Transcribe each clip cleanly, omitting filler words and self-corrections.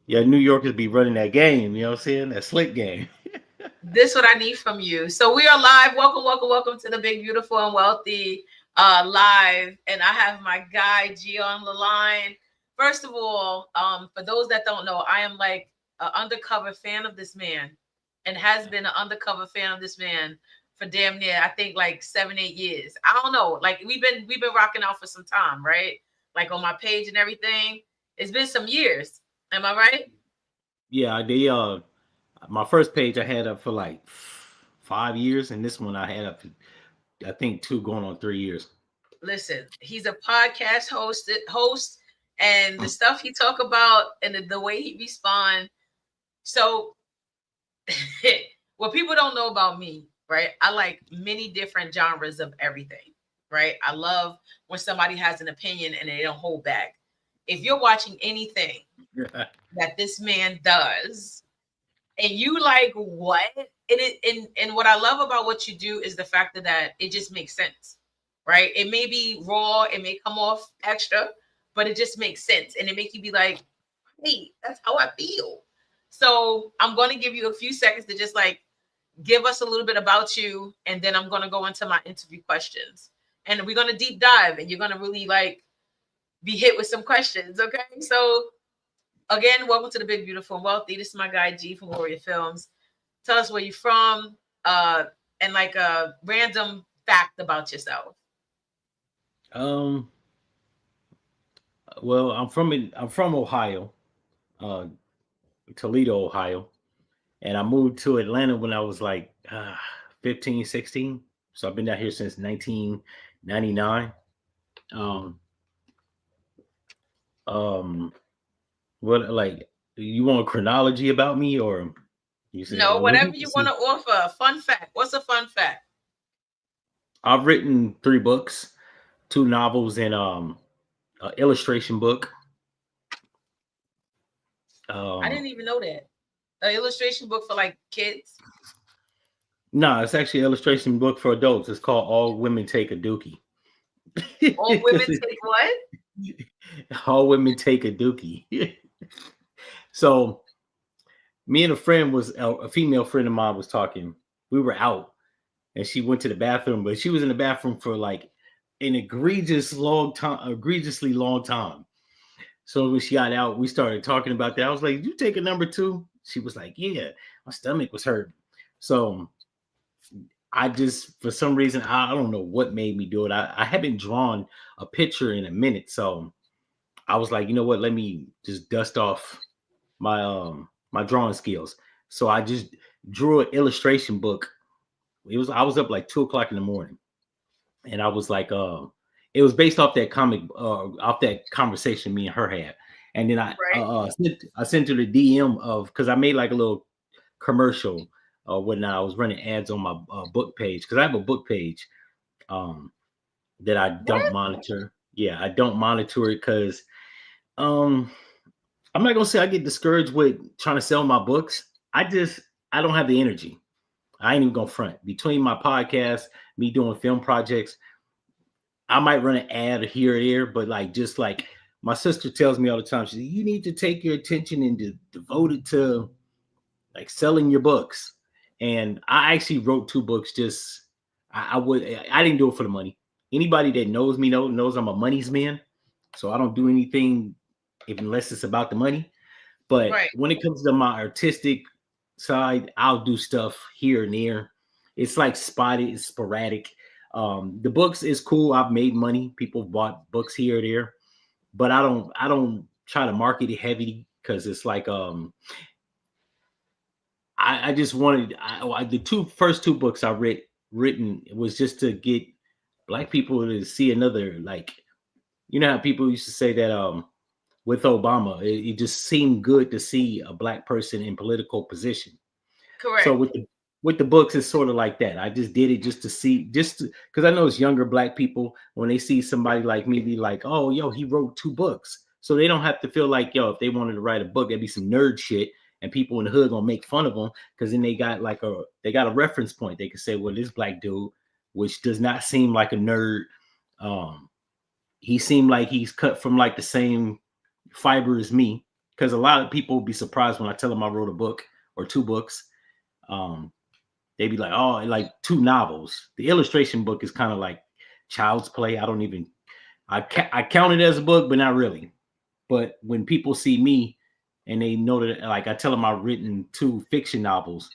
Yeah, New Yorkers be running that game. You know what I'm saying? That slick game. This what I need from you. So we are live. Welcome, welcome, welcome to the Big, Beautiful, and Wealthy live. And I have my guy G on the line. First of all, for those that don't know, I am like an undercover fan of this man, and has been an undercover fan of this man for damn near I think like 7, 8 years. I don't know. Like we've been rocking out for some time, right? Like on my page and everything. It's been some years. Am I right? Yeah, they my first page I had up for like 5 years, and this one I had up, I think, two going on 3 years. Listen, he's a podcast host, and the stuff he talk about and the way he respond. So what people don't know about me, right? I like many different genres of everything, right? I love when somebody has an opinion and they don't hold back. If you're watching anything that this man does and you like what, and what I love about what you do is the fact that it just makes sense, right? It may be raw, it may come off extra, but it just makes sense, and it make you be like, hey, that's how I feel. So I'm going to give you a few seconds to just like give us a little bit about you, and then I'm going to go into my interview questions, and we're going to deep dive, and you're going to really like be hit with some questions. Okay, so again, welcome to the Big, Beautiful, and Wealthy. This is my guy G from Warrior Films. Tell us where you're from, and like a random fact about yourself. Um, well, I'm from Ohio, uh, Toledo, Ohio, and I moved to Atlanta when I was like 15, 16. So I've been down here since 1999. Um, um, what like you want a chronology about me, or you said No, what do whatever you you want see? to offer. Fun fact. What's a fun fact? I've written 3 books, 2 novels, and illustration book. I Um, didn't even know that. An illustration book for like kids. no, it's actually an illustration book for adults. It's called All Women Take a Dookie. All women 'Cause take what? all women take a dookie. So me and a friend was a female friend of mine was talking. We were out, and she went to the bathroom, but she was in the bathroom for like an egregiously long time. So when she got out, we started talking about that. I was like, "Did you take a number two?" She was like, "Yeah, my stomach was hurt." So I just, for some reason, I don't know what made me do it. I haven't drawn a picture in a minute, so I was like, you know what? Let me just dust off my drawing skills. So I just drew an illustration book. I was up like 2 o'clock in the morning, and I was like, it was based off that off that conversation me and her had, and then Right. I sent her the DM of, because I made like a little commercial when I was running ads on my book page, because I have a book page um that I don't What? monitor. Yeah, I don't monitor it because um I'm not gonna say I get discouraged with trying to sell my books. I don't have the energy. I ain't even gonna front. Between my podcast, me doing film projects, I might run an ad here or there, but like, just like my sister tells me all the time, she says, you need to take your attention and devote it to like selling your books. And I actually wrote 2 books. Just I didn't do it for the money. Anybody that knows me knows I'm a money's man, so I don't do anything unless it's about the money. But Right. when it comes to my artistic side, I'll do stuff here and there. It's like spotted, it's sporadic. The books is cool. I've made money. People bought books here or there, but I don't try to market it heavy, because it's like I just wanted the first 2 books I written was just to get black people to see another, like, you know how people used to say that with Obama, it just seemed good to see a black person in political position. So Correct. with the books, it's sort of like that. I just did it just to see, just because I know it's younger black people, when they see somebody like me, be like, oh, yo, he wrote 2 books. So they don't have to feel like, yo, if they wanted to write a book, that'd be some nerd shit, and people in the hood gonna make fun of them, because then they got a reference point. They can say, well, this black dude, which does not seem like a nerd, um, he seemed like he's cut from like the same fiber as me, because a lot of people will be surprised when I tell them I wrote a book or 2 books. Um, they'd be like, "Oh, like 2 novels." The illustration book is kind of like child's play. I don't even I count it as a book, but not really. But when people see me and they know that, like, I tell them I've written 2 fiction novels,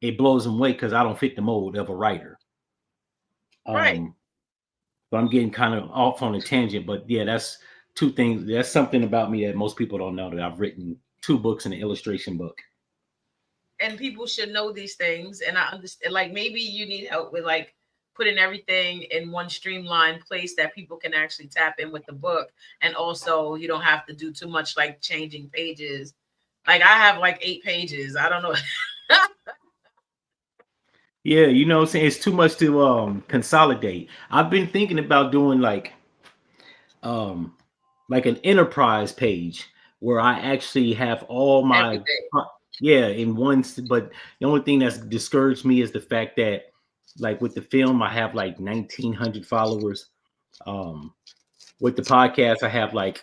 it blows them away because I don't fit the mold of a writer. Right. But I'm getting kind of off on a tangent. But yeah, that's 2 things. That's something about me that most people don't know, that I've written 2 books and an illustration book. And people should know these things. And I understand, like, maybe you need help with like putting everything in one streamlined place that people can actually tap in with the book. And also, you don't have to do too much like changing pages. Like, I have like 8 pages. I don't know. Yeah, you know what I'm saying? It's too much to consolidate. I've been thinking about doing um like an enterprise page where I actually have all my Everything. yeah in one. But the only thing that's discouraged me is the fact that, like, with the film I have like 1,900 followers. Um with the podcast I have like,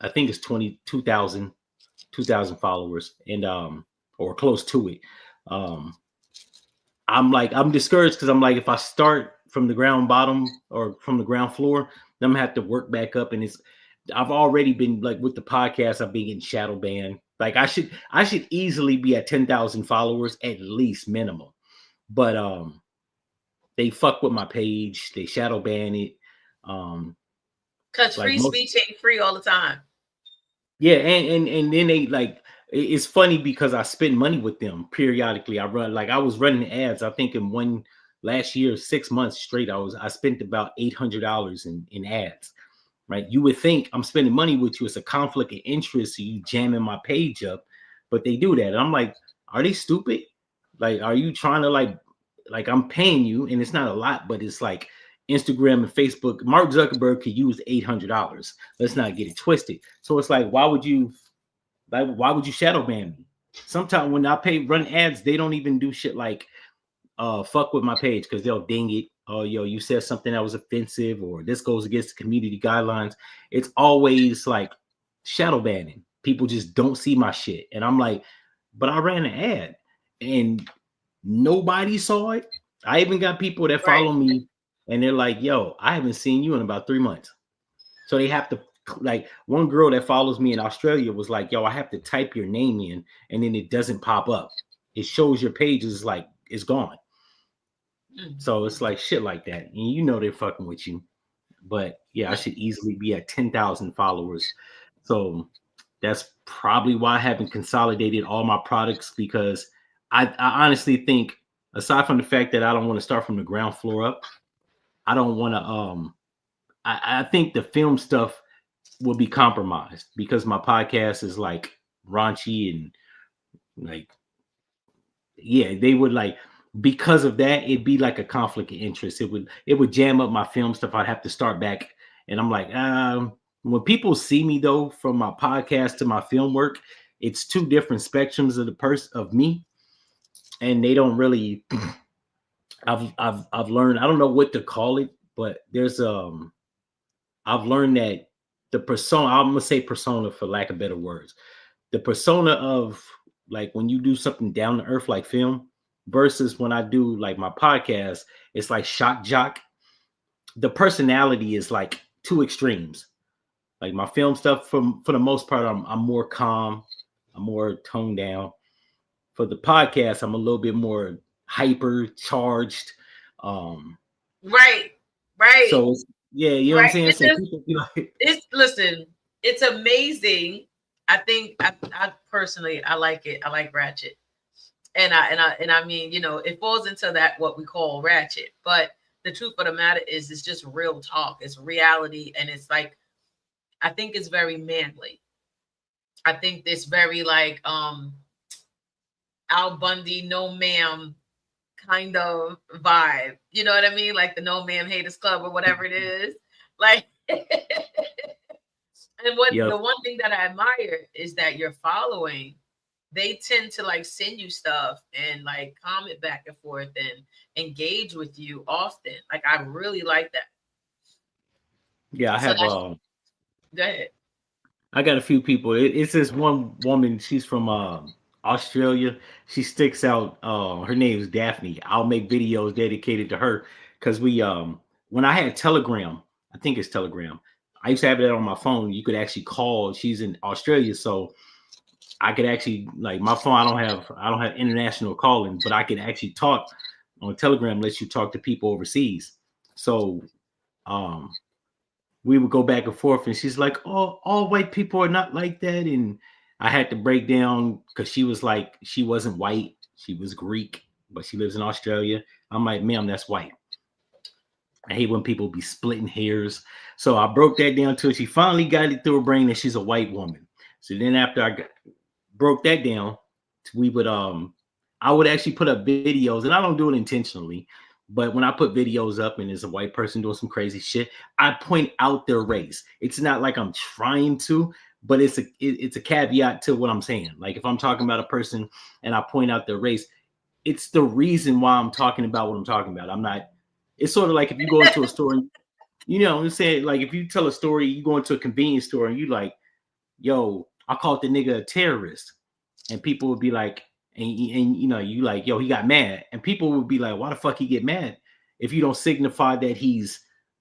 I think it's 22,000 followers, and or close to it. Um I'm discouraged because I'm like, if I start from the ground bottom or from the ground floor, then I'm gonna have to work back up. And I've already been, like, with the podcast, I've been getting shadow banned. Like, I should easily be at 10,000 followers at least minimum. But they fuck with my page, they shadow ban it. Um Because like free most speech ain't free all the time. Yeah, and then they, like, it's funny because I spend money with them periodically. I was running ads. I think in one last year, 6 months straight, I spent about $800 in ads. Right? You would think I'm spending money with you. It's a conflict of interest. So you jamming my page up, but they do that. And I'm like, are they stupid? Like, are you trying to, like I'm paying you, and it's not a lot, but it's like Instagram and Facebook. Mark Zuckerberg could use $800. Let's not get it twisted. So it's like, why would you shadow ban me? Sometimes when I run ads, they don't even do shit like fuck with my page, because they'll ding it. Oh, yo, you said something that was offensive, or this goes against the community guidelines. It's always like shadow banning. People just don't see my shit. And I'm like, but I ran an ad and nobody saw it. I even got people that Right. follow me and they're like, yo, I haven't seen you in about 3 months. So they have to, like, one girl that follows me in Australia was like, yo, I have to type your name in and then it doesn't pop up. It shows your page is like, it's gone. So it's like shit like that. And you know they're fucking with you. But yeah, I should easily be at 10,000 followers. So that's probably why I haven't consolidated all my products, because I honestly think, aside from the fact that I don't want to start from the ground floor up, I don't want to I think the film stuff will be compromised because my podcast is like raunchy and, like, yeah, they would, like, because of that, it'd be like a conflict of interest. It would jam up my film stuff. I'd have to start back. And I'm like, when people see me though, from my podcast to my film work, it's 2 different spectrums of the person of me. And they don't really I've learned, I don't know what to call it, but there's I've learned that the persona, I'm gonna say persona for lack of better words, the persona of, like, when you do something down to earth like film versus when I do like my podcast, it's like shock jock. The personality is like 2 extremes. Like my film stuff, for the most part, I'm more calm, I'm more toned down. For the podcast, I'm a little bit more hyper charged. Um, Right. Right. so yeah, you know what I'm Right. saying? It's So just, people be like, listen, it's amazing. I think I personally, I like it. I like Ratchet. And I mean, it falls into that what we call ratchet. But the truth of the matter is, it's just real talk. It's reality, and it's like, I think it's very manly. I think it's very like Al Bundy, no ma'am kind of vibe. You know what I mean? Like the No Ma'am Haters Club or whatever it is. Like, and what yeah, the one thing that I admire is that you're following, they tend to like send you stuff and like comment back and forth and engage with you often. Like, I really like that. yeah, I So have that's, go ahead. I got a few people. It's this one woman. She's from Australia. She sticks out. Her name is Daphne. I'll make videos dedicated to her because we when I had Telegram, I think it's Telegram. I used to have that on my phone. You could actually call. She's in Australia, so I could actually like my phone. I don't have international calling, but I can actually talk on Telegram. Lets you talk to people overseas. So um we would go back and forth, and she's like, "Oh, all white people are not like that." And I had to break down because she was like, she wasn't white, she was Greek, but she lives in Australia. I'm like, "Ma'am, that's white." I hate when people be splitting hairs. So I broke that down to her. She finally got it through her brain that she's a white woman. So then after broke that down, we would I would actually put up videos, and I don't do it intentionally, but when I put videos up and there's a white person doing some crazy shit, I point out their race. It's not like I'm trying to, but it's a caveat to what I'm saying. Like if I'm talking about a person and I point out their race, it's the reason why I'm talking about what I'm talking about. I'm not. It's sort of like if you go into a store, you know, I'm saying like if you tell a story, you go into a convenience store and you like, yo, I called the nigga a terrorist, and people would be like, and you know, you like, yo, he got mad, and people would be like, why the fuck he get mad if you don't signify that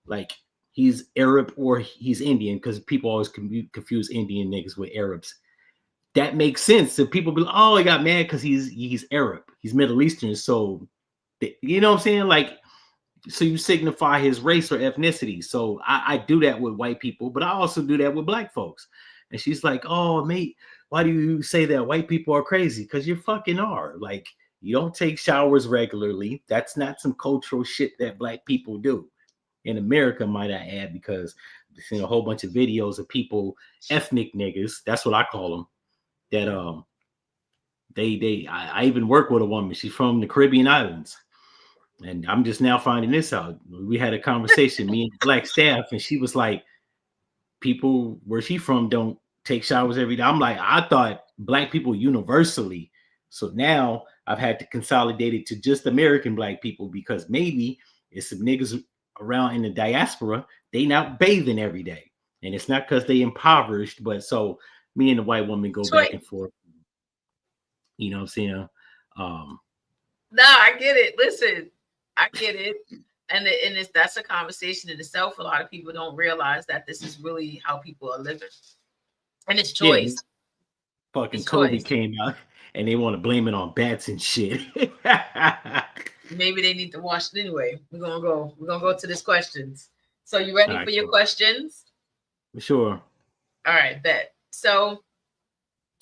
like he's Arab or he's Indian, because people always confuse Indian niggas with Arabs. That makes sense. So people be like, oh, he got mad because he's Arab, he's Middle Eastern, so you know what I'm saying, like. So you signify his race or ethnicity. So I do that with white people, but I also do that with black folks. And she's like, "Oh, mate, why do you say that white people are crazy? Because you fucking are. Like, you don't take showers regularly. That's not some cultural shit that black people do in America, might I add, because I've seen a whole bunch of videos of people, ethnic niggas. That's what I call them. That I even work with a woman. She's from the Caribbean islands. And I'm just now finding this out. We had a conversation, me and the black staff, and she was like, people where she from don't take showers every day. I'm like, I thought black people universally. So now I've had to consolidate it to just American black people, because maybe it's some niggas around in the diaspora, they not bathing every day. And it's not because they impoverished, but so me and the white woman go back and forth. You know what I'm saying? No, I get it. Listen, I get it. And that's a conversation in itself. A lot of people don't realize that this is really how people are living. And it's choice. Yeah, fucking COVID came out and they want to blame it on bats and shit. Maybe they need to wash it anyway. We're gonna go to these questions. So you ready for your questions? Sure. All right, bet. So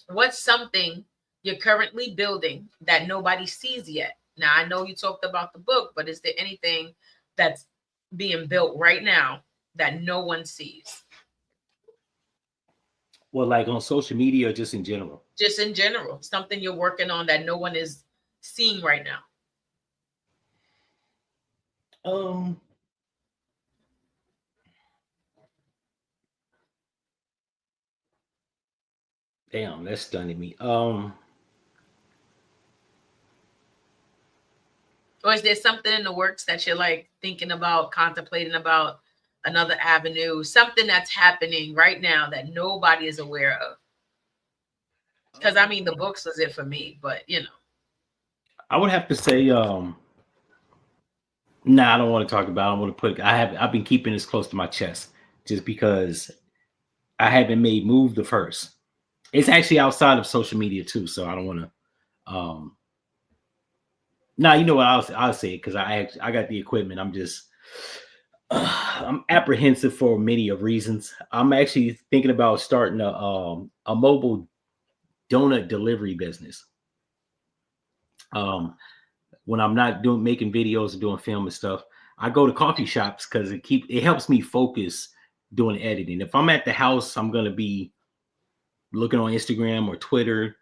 what's something you're currently building that nobody sees yet? Now, I know you talked about the book, but is there anything that's being built right now that no one sees? Well, like on social media or just in general? Just in general, something you're working on that no one is seeing right now. Damn, that's stunning me. Or is there something in the works that you're like thinking about, contemplating about another avenue, something that's happening right now that nobody is aware of? Because I mean, the books was it for me, but you know. I would have to say, I don't want to talk about it. I've been keeping this close to my chest just because I haven't made Move the First. It's actually outside of social media too, so I don't want to. Now you know what I'll say it because I got the equipment. I'm apprehensive for many of reasons. I'm actually thinking about starting a mobile donut delivery business. When I'm not making videos or doing film and stuff, I go to coffee shops because it helps me focus doing editing. If I'm at the house, I'm gonna be looking on Instagram or Twitter.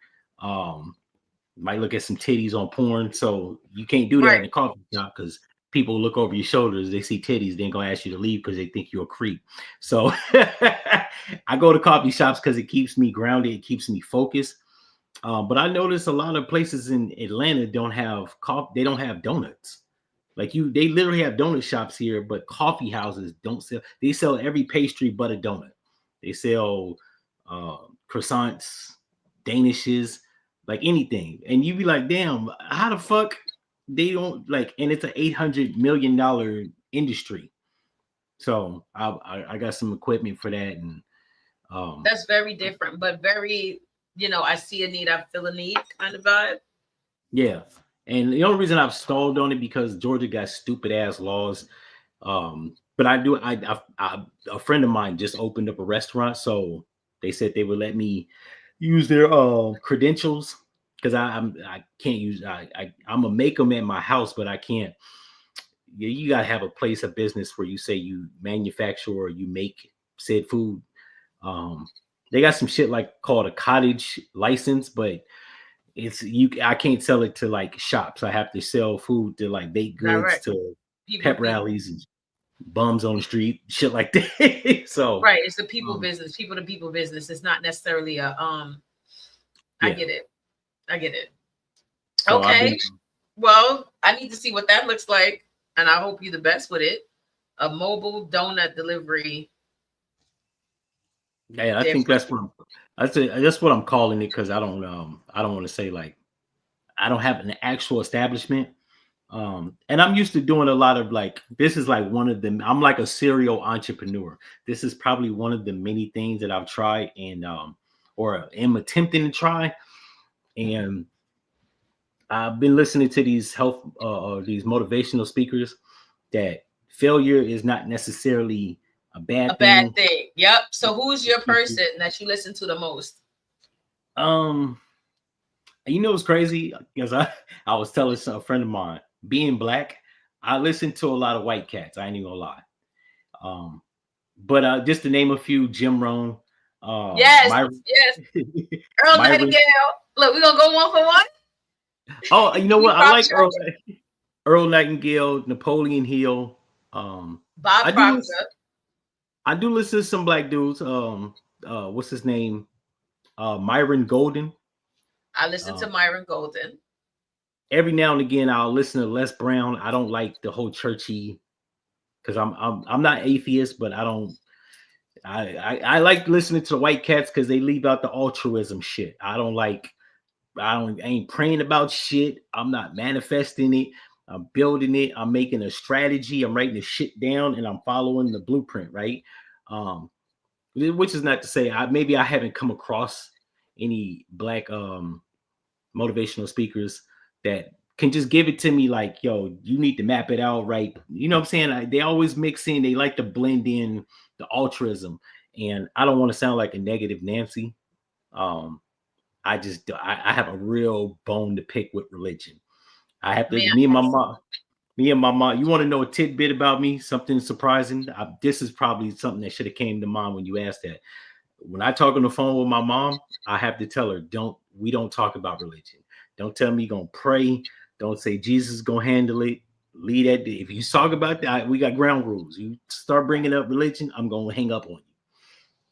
Might look at some titties on porn. So you can't do that in a coffee shop because people look over your shoulders, they see titties, they're gonna ask you to leave because they think you're a creep. So I go to coffee shops because it keeps me grounded, it keeps me focused. But I noticed a lot of places in Atlanta don't have donuts. Like they literally have donut shops here, but coffee houses don't sell. They sell every pastry but a donut. They sell croissants, danishes, like anything. And you be like, damn, how the fuck they don't like? And it's an $800 million industry. So I got some equipment for that, and That's very different, but very, I see a need, I feel a need kind of vibe. yeah. And the only reason I've stalled on it because Georgia got stupid ass laws. But I do. A friend of mine just opened up a restaurant, so they said they would let me use their credentials because I can't use I'm gonna make them at my house, but I can't. You gotta have a place of business where you say you manufacture or you make said food. Um, they got some shit like called a cottage license, but I can't sell it to like shops. I have to sell food to like baked goods, Direct to people, pep rallies and bums on the street, shit like that. So right. It's a people business, people to people business. It's not necessarily a I yeah. get it. I get it. So Okay. Well, I need to see what that looks like, and I hope you the best with it. A mobile donut delivery. Yeah, I think that's what I'm calling it because I don't want to say like I don't have an actual establishment. And I'm used to doing a lot of like this is like one of them. I'm like a serial entrepreneur. This is probably one of the many things that I've tried and or am attempting to try. And I've been listening to these these motivational speakers that failure is not necessarily a A bad bad thing. thing. Yep. So who's your person that you listen to the most? Um, you know what's crazy? Because I was telling a friend of mine, being black, I listen to a lot of white cats. I ain't even gonna lie. But just to name a few, Jim Rohn, Yes, Myron, yes. Earl Myron. Nightingale. Look, we're gonna go one for one. Oh, you know You what? I like Earl Nightingale, Napoleon Hill. Bob I do Proctor. listen. I do listen to some black dudes. What's his name? Myron Golden. I listen to Myron Golden. Every now and again, I'll listen to Les Brown. I don't like the whole churchy because I'm not atheist, but I don't. I like listening to the white cats because they leave out the altruism shit. I ain't praying about shit. I'm not manifesting it. I'm building it. I'm making a strategy. I'm writing the shit down and I'm following the blueprint, right? Which is not to say maybe I haven't come across any black motivational speakers that can just give it to me like, yo, you need to map it out right. You know what I'm saying? They always mix in, they like to blend in the altruism. And I don't want to sound like a negative Nancy. I have a real bone to pick with religion. I have to, me and my mom, you want to know a tidbit about me? Something surprising? This is probably something that should have came to mind when you asked that. When I talk on the phone with my mom, I have to tell her, we don't talk about religion. Don't tell me you're gonna pray. Don't say Jesus is gonna handle it. Leave that. If you talk about that, we got ground rules. You start bringing up religion, I'm gonna hang up on you.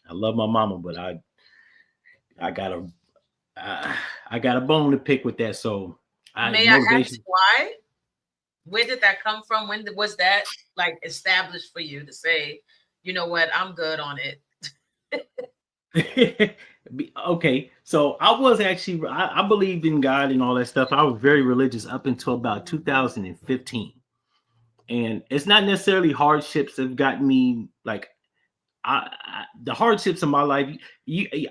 I love my mama, but I got a bone to pick with that. So May I ask why? Where did that come from? When was that like established for you to say, you know what, I'm good on it. Okay, so I was actually I believed in God and all that stuff. I was very religious up until about 2015, and it's not necessarily hardships that have gotten me like the hardships in my life.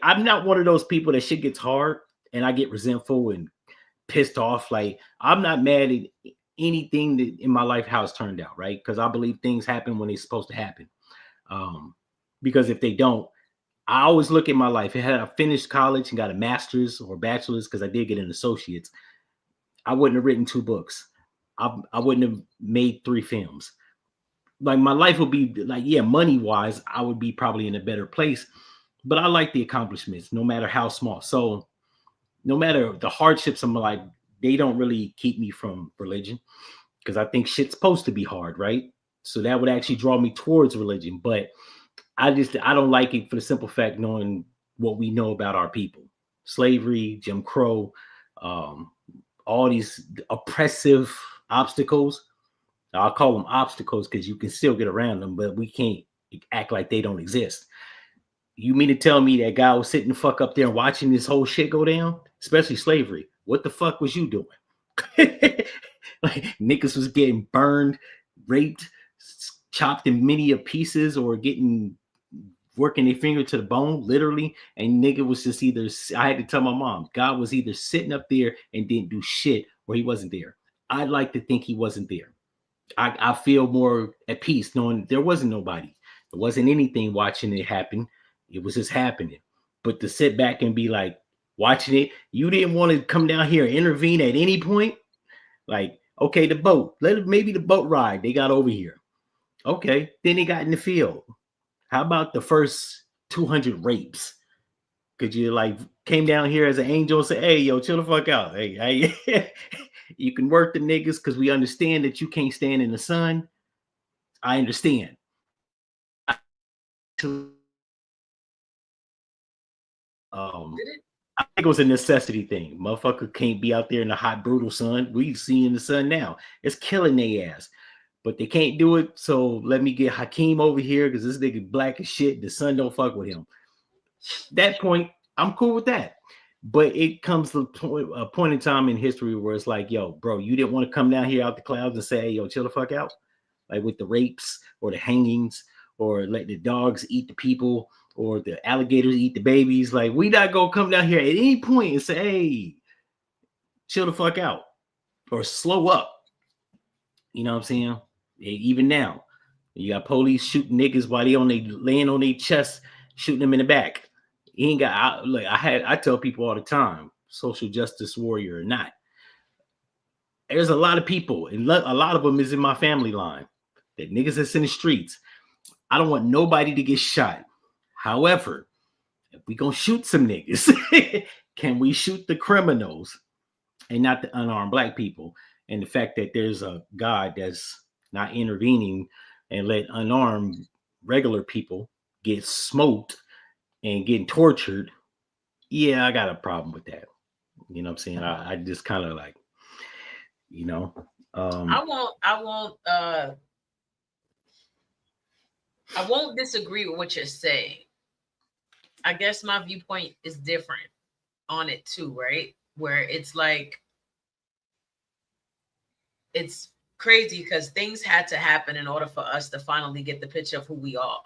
I'm not one of those people that shit gets hard and I get resentful and pissed off. Like I'm not mad at anything that in my life how it's turned out, right? Because I believe things happen when they're supposed to happen. Because if they don't, I always look at my life. Had I finished college and got a master's or bachelor's, because I did get an associate's, I wouldn't have written 2 books. I wouldn't have made 3 films. Like my life would be like, yeah, money wise, I would be probably in a better place. But I like the accomplishments, no matter how small. So no matter the hardships of my life, they don't really keep me from religion because I think shit's supposed to be hard, right? So that would actually draw me towards religion. But I don't like it for the simple fact knowing what we know about our people. Slavery, Jim Crow, all these oppressive obstacles. I'll call them obstacles because you can still get around them, but we can't act like they don't exist. You mean to tell me that guy was sitting the fuck up there and watching this whole shit go down, especially slavery? What the fuck was you doing? Like niggas was getting burned, raped, chopped in many pieces, or getting working their finger to the bone, literally. And nigga was just either, I had to tell my mom, God was either sitting up there and didn't do shit, or he wasn't there. I'd like to think he wasn't there. I feel more at peace knowing there wasn't nobody. There wasn't anything watching it happen. It was just happening. But to sit back and be like watching it, you didn't want to come down here and intervene at any point. Like, okay, the boat, maybe the boat ride, they got over here. Okay, then they got in the field. How about the first 200 rapes? Could you like came down here as an angel and say, hey, yo, chill the fuck out. Hey, you can work the niggas because we understand that you can't stand in the sun. I understand. I think it was a necessity thing. Motherfucker can't be out there in the hot, brutal sun. We see in the sun now. It's killing their ass. But they can't do it. So let me get Hakeem over here because this nigga black as shit. The sun don't fuck with him. That point, I'm cool with that. But it comes to a point in time in history where it's like, yo, bro, you didn't want to come down here out the clouds and say, hey, yo, chill the fuck out. Like with the rapes or the hangings or let the dogs eat the people or the alligators eat the babies. Like, we not going to come down here at any point and say, hey, chill the fuck out or slow up. You know what I'm saying? Even now, you got police shooting niggas while they laying on their chest, shooting them in the back. He ain't got, like, I tell people all the time, social justice warrior or not, there's a lot of people, and a lot of them is in my family line, that niggas that's in the streets. I don't want nobody to get shot. However, if we gonna shoot some niggas, can we shoot the criminals and not the unarmed black people? And the fact that there's a God that's not intervening and let unarmed regular people get smoked and getting tortured, yeah, I got a problem with that. You know what I'm saying? I just kind of like, you know, I won't disagree with what you're saying. I guess my viewpoint is different on it too, right? Where it's like, it's crazy because things had to happen in order for us to finally get the picture of who we are.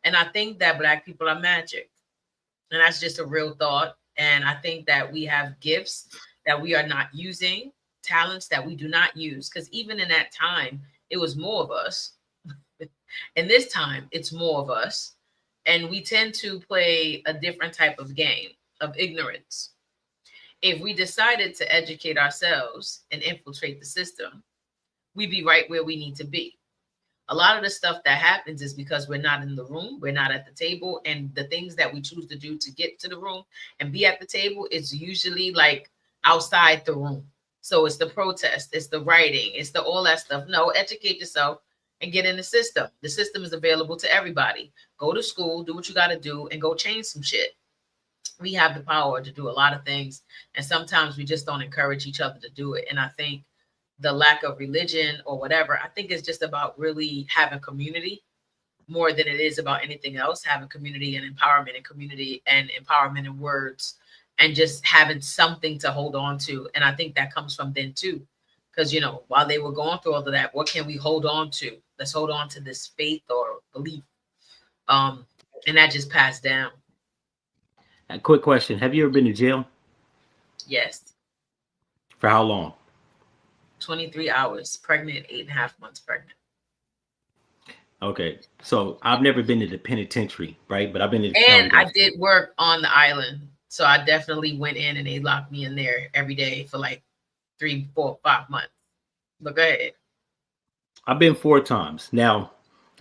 And I think that Black people are magic. And that's just a real thought. And I think that we have gifts that we are not using, talents that we do not use. Because even in that time, it was more of us. And this time, it's more of us. And we tend to play a different type of game of ignorance. If we decided to educate ourselves and infiltrate the system, we'd be right where we need to be. A lot of the stuff that happens is because we're not in the room, we're not at the table, and the things that we choose to do to get to the room and be at the table is usually like outside the room. So it's the protest, it's the writing, it's the all that stuff. No, educate yourself and get in the system. The system is available to everybody. Go to school, do what you got to do, and go change some shit. We have the power to do a lot of things, and sometimes we just don't encourage each other to do it. And I think the lack of religion or whatever, I think it's just about really having community more than it is about anything else. Having community and empowerment in words, and just having something to hold on to. And I think that comes from then too, because, you know, while they were going through all of that, what can we hold on to? Let's hold on to this faith or belief. And that just passed down. A quick question. Have you ever been to jail? Yes. For how long? 23 hours, pregnant, 8.5 months pregnant. Okay. So I've never been to the penitentiary, right? But I've been to the and I did work on the island. So I definitely went in and they locked me in there every day for like 3, 4, 5 months. But go ahead. I've been 4 times. Now,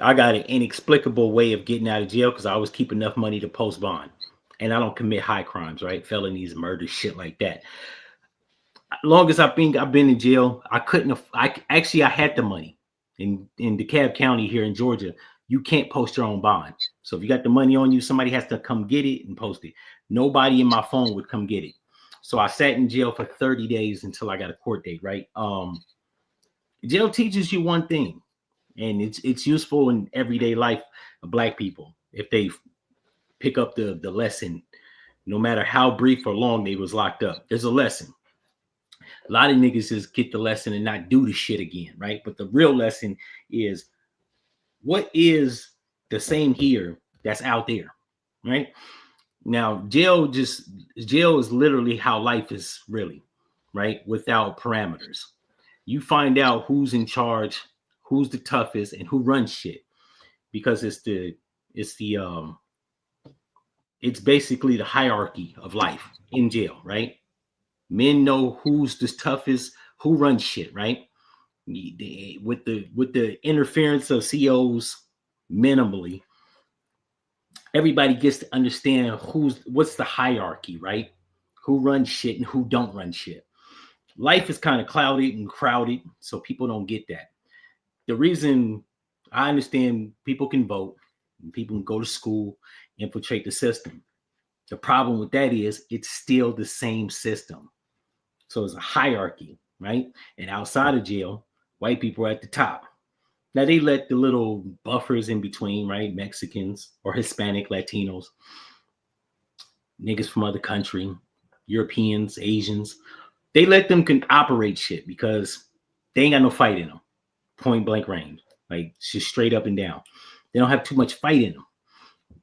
I got an inexplicable way of getting out of jail because I always keep enough money to post bond. And I don't commit high crimes, right? Felonies, murder, shit like that. Long as I've been in jail, I had the money. In DeKalb County here in Georgia, you can't post your own bond. So if you got the money on you, somebody has to come get it and post it. Nobody in my phone would come get it. So I sat in jail for 30 days until I got a court date, right? Jail teaches you one thing, and it's useful in everyday life of Black people. If they pick up the lesson, no matter how brief or long they was locked up. There's a lesson. A lot of niggas just get the lesson and not do the shit again, right? But the real lesson is what is the same here that's out there, right? Now, jail is literally how life is really, right? Without parameters. You find out who's in charge, who's the toughest, and who runs shit. Because it's basically the hierarchy of life in jail, right? Men know who's the toughest, who runs shit, right? With the interference of COs minimally, everybody gets to understand what's the hierarchy, right? Who runs shit and who don't run shit. Life is kind of clouded and crowded, so people don't get that. The reason I understand people can vote, and people can go to school, infiltrate the system. The problem with that is it's still the same system. So it's a hierarchy, right? And outside of jail, white people are at the top. Now they let the little buffers in between, right? Mexicans or Hispanic, Latinos, niggas from other country, Europeans, Asians. They let them can operate shit because they ain't got no fight in them. Point blank range, like just straight up and down. They don't have too much fight in them.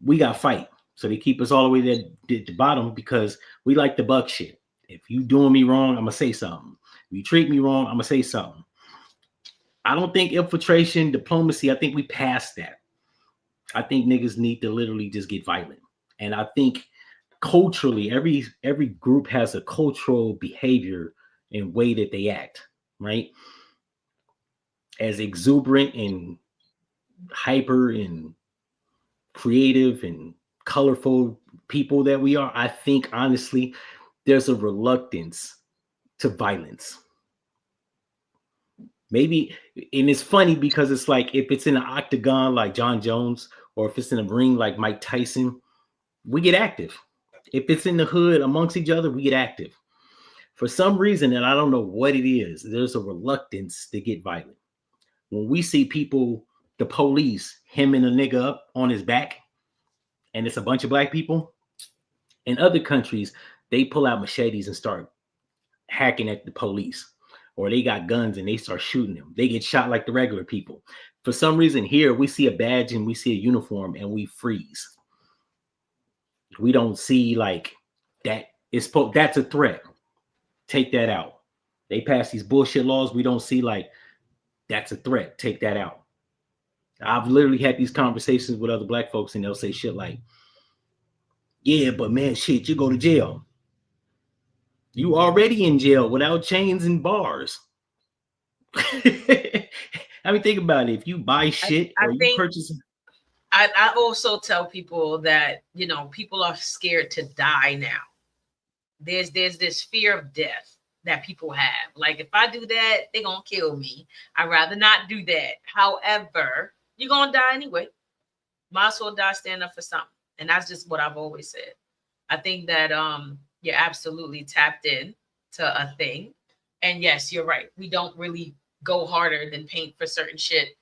We got fight. So they keep us all the way there at the bottom because we like the buck shit. If you doing me wrong, I'm gonna say something. If you treat me wrong, I'm gonna say something. I don't think infiltration, diplomacy, I think we passed that. I think niggas need to literally just get violent. And I think culturally, every group has a cultural behavior and way that they act, right? As exuberant and hyper and creative and colorful people that we are, I think honestly, there's a reluctance to violence. Maybe, and it's funny because it's like if it's in an octagon like John Jones, or if it's in a ring like Mike Tyson, we get active. If it's in the hood amongst each other, we get active. For some reason, and I don't know what it is, there's a reluctance to get violent. When we see people, the police, hemming a nigga up on his back, and it's a bunch of black people, in other countries, they pull out machetes and start hacking at the police. Or they got guns and they start shooting them. They get shot like the regular people. For some reason here, we see a badge and we see a uniform and we freeze. We don't see like that. That's a threat. Take that out. They pass these bullshit laws. We don't see like that's a threat. Take that out. I've literally had these conversations with other black folks and they'll say shit like, yeah, but man, shit, you go to jail. You already in jail without chains and bars. I mean, think about it. If you buy shit or you purchase, I also tell people that, you know, people are scared to die now. There's this fear of death that people have. Like, if I do that, they're gonna kill me. I'd rather not do that. However, you're gonna die anyway. Might as well die stand up for something. And that's just what I've always said. I think that you're absolutely tapped in to a thing. And yes, you're right. We don't really go harder than paint for certain shit,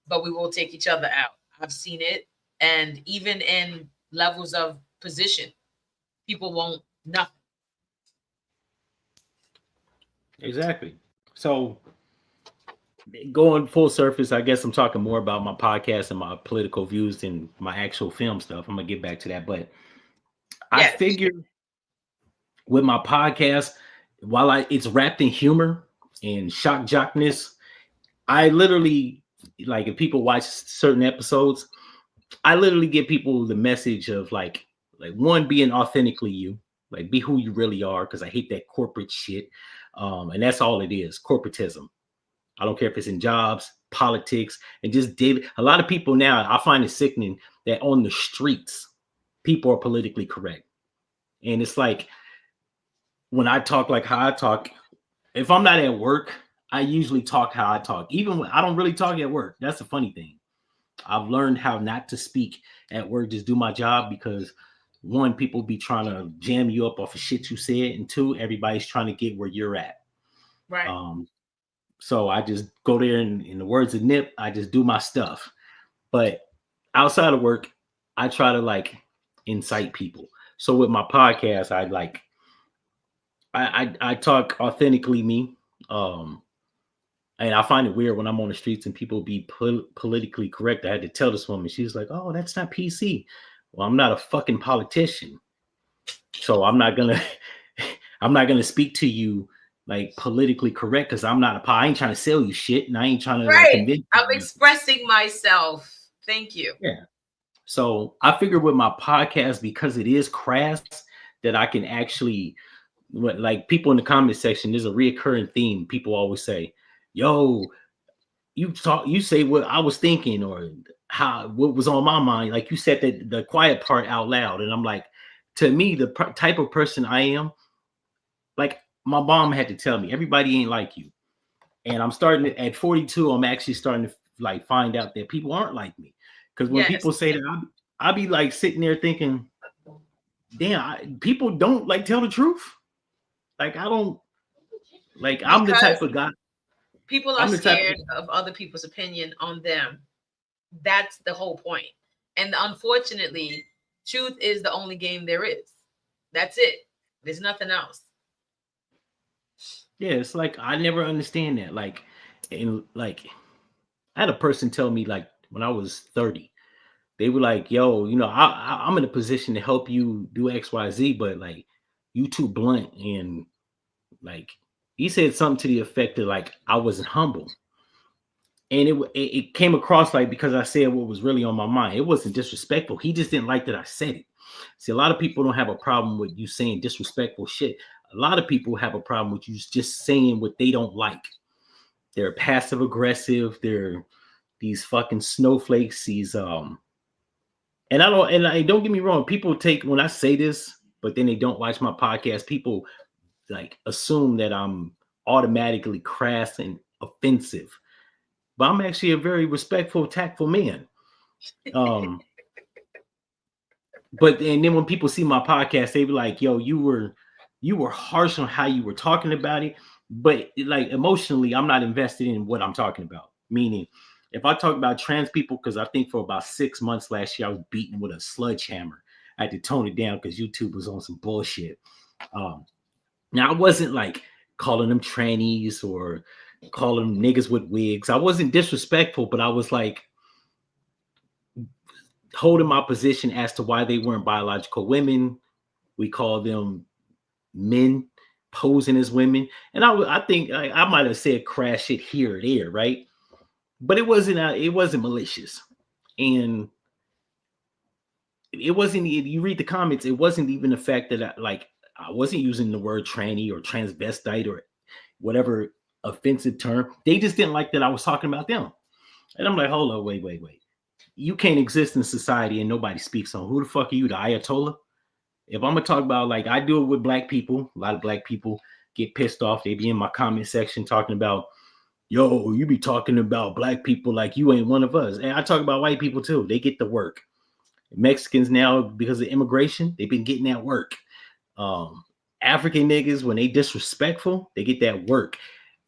but we will take each other out. I've seen it. And even in levels of position, people won't nothing. Exactly. So going full surface, I guess I'm talking more about my podcast and my political views than my actual film stuff. I'm gonna get back to that. But I figured with my podcast, while it's wrapped in humor and shock jockness, I literally, like, if people watch certain episodes, I literally give people the message of like one, being authentically you, like be who you really are, because I hate that corporate shit. And that's all it is, corporatism. I don't care if it's in jobs, politics, and just daily. A lot of people now, I find it sickening that on the streets, people are politically correct. And it's like, when I talk like how I talk, if I'm not at work, I usually talk how I talk. Even when I don't really talk at work. That's the funny thing. I've learned how not to speak at work, just do my job, because one, people be trying to jam you up off of shit you said, and two, everybody's trying to get where you're at. Right. So I just go there and, in the words of Nip, I just do my stuff. But outside of work, I try to like incite people. So with my podcast, I talk authentically me. Um, and I find it weird when I'm on the streets and people be politically correct. I had to tell this woman, she's like, "Oh, that's not PC." Well, I'm not a fucking politician, so I'm not gonna I'm not gonna speak to you like politically correct because I'm not I ain't trying to sell you shit, and I ain't trying to like Right. convince I'm you. expressing myself. Thank you. Yeah. So I figure with my podcast, because it is crass, that I can actually, like people in the comment section, there's a reoccurring theme. People always say, "Yo, you say what I was thinking or what was on my mind." Like you said that the quiet part out loud, and I'm like, to me, the type of person I am, like my mom had to tell me, everybody ain't like you. And I'm starting to, at 42, I'm actually starting to like find out that people aren't like me. Because when Yes. people say that, I be like sitting there thinking, damn, people don't like tell the truth. Like I don't like I'm the Because type of guy. people are I'm the type of scared of other people's opinion on them. That's the whole point. And unfortunately, truth is the only game there is. That's it. There's nothing else. yeah. It's like I never understand that. Like, and like I had a person tell me like when I was 30, they were like, "Yo, I'm in a position to help you do X, Y, Z, but like you too blunt." And like he said something to the effect that like I wasn't humble. And it came across like because I said what was really on my mind. It wasn't disrespectful. He just didn't like that I said it. See, a lot of people don't have a problem with you saying disrespectful shit. A lot of people have a problem with you just saying what they don't like. They're passive aggressive. They're these fucking snowflakes. These and I don't get me wrong. People take when I say this, but then they don't watch my podcast. People like assume that I'm automatically crass and offensive, but I'm actually a very respectful, tactful man. Um, but and then when people see my podcast, they be like, "Yo, you were harsh on how you were talking about it." But like emotionally, I'm not invested in what I'm talking about. Meaning, if I talk about trans people, because I think for about 6 months last year, I was beaten with a sledgehammer. I had to tone it down because YouTube was on some bullshit. Um, Now I wasn't like calling them trannies or calling them niggas with wigs. I wasn't disrespectful, but I was like holding my position as to why they weren't biological women. We call them men posing as women, and I think I might have said crash shit here or there, right? But it wasn't malicious, and it wasn't. You read the comments, it wasn't even the fact that I wasn't using the word tranny or transvestite or whatever offensive term. They just didn't like that I was talking about them. And I'm like, hold on, wait. You can't exist in society and nobody speaks on. Who the fuck are you, the Ayatollah? If I'm gonna talk about like I do it with black people, a lot of black people get pissed off. They be in my comment section talking about, yo, you be talking about black people like you ain't one of us. And I talk about white people too. They get the work. Mexicans now, because of immigration, they've been getting that work. African niggas, when they disrespectful, they get that work.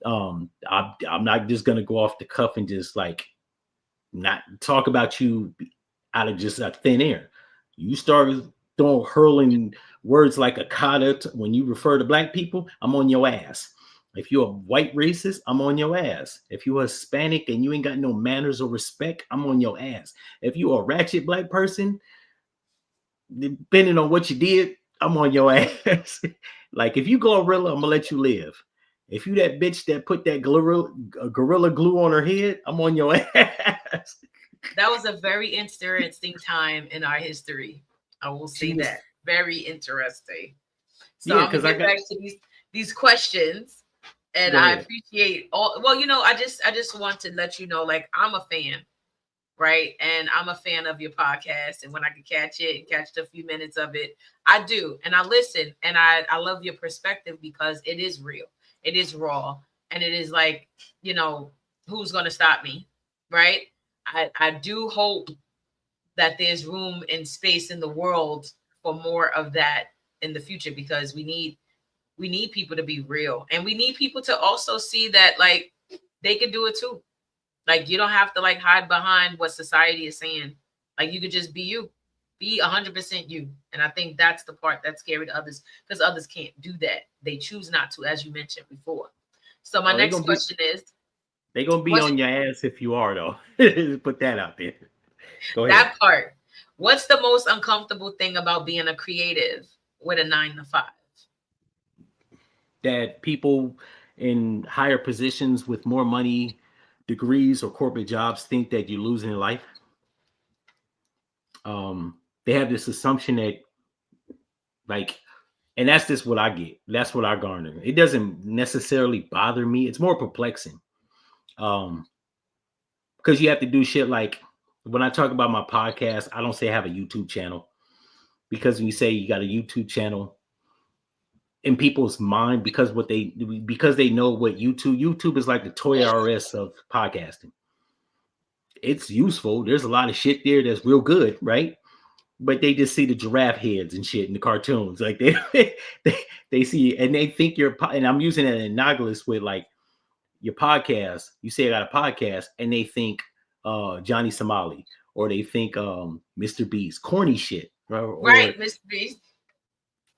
I'm not just gonna go off the cuff and just like not talk about you out of just thin air. You start hurling words like a kata when you refer to black people, I'm on your ass. If you're a white racist, I'm on your ass. If you're Hispanic and you ain't got no manners or respect, I'm on your ass. If you're a ratchet black person, depending on what you did, I'm on your ass. Like if you gorilla, I'm gonna let you live. If you that bitch that put that gorilla glue on her head, I'm on your ass. That was a very interesting time in our history. I will say that. Very interesting. So yeah, I'm gonna get back to these questions, and I appreciate all. Well, I just want to let you know, like I'm a fan, right? And I'm a fan of your podcast, and when I can catch a few minutes of it, I do, and I listen, and I love your perspective because it is real, it is raw, and it is like, who's gonna stop me, right? I do hope that there's room and space in the world for more of that in the future, because we need people to be real, and we need people to also see that like they can do it too. Like you don't have to like hide behind what society is saying. Like you could just be you, Be 100% you. And I think that's the part that's scary to others, because others can't do that. They choose not to, as you mentioned before. So my next question is, they're gonna be what's on your ass if you are though. Put that out there. Go ahead. that part? What's the most uncomfortable thing about being a creative with a 9 to 5? That people in higher positions with more money, degrees, or corporate jobs think that you're losing in life. They have this assumption that, like, and that's just what I get. That's what I garner. It doesn't necessarily bother me. It's more perplexing. Because you have to do shit like, when I talk about my podcast, I don't say I have a YouTube channel, because when you say you got a YouTube channel, in people's mind, because they know what YouTube is like the Toy R Us of podcasting. It's useful. There's a lot of shit there that's real good, right? But they just see the giraffe heads and shit in the cartoons. Like they see, and they think and I'm using an innocuous with like your podcast. You say I got a podcast, and they think Johnny Somali, or they think Mr. Beast, corny shit, Right, Mr. Beast.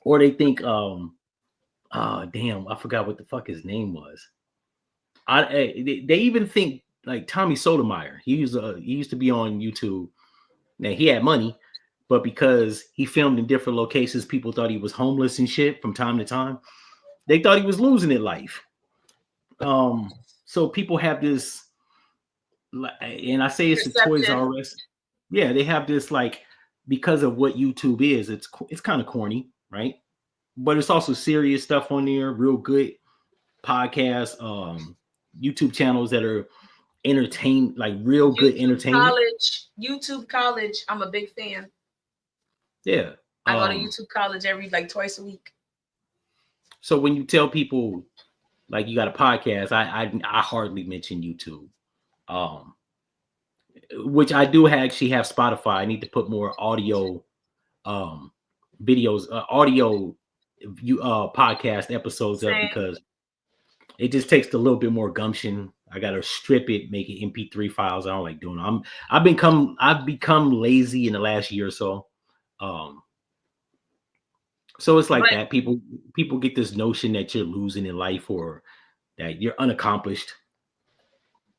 Or they think damn, I forgot what the fuck his name was. They even think like Tommy Sotomayor. He used to be on YouTube. Now he had money, but because he filmed in different locations, people thought he was homeless and shit from time to time. They thought he was losing it life. So people have this, and I say it's the Toys R Us. Yeah, they have this like, because of what YouTube is, it's kind of corny, right? But it's also serious stuff on there, real good podcasts, YouTube channels that are entertain, like real good entertainment. YouTube College, I'm a big fan. Yeah. I go to YouTube College every like twice a week. So when you tell people like you got a podcast, I hardly mention YouTube. Which I do actually have Spotify. I need to put more audio videos, audio podcast episodes up, because it just takes a little bit more gumption. I gotta strip it, make it MP3 files. I don't like doing it. I've become lazy in the last year or so. So it's like that. People get this notion that you're losing in life, or that you're unaccomplished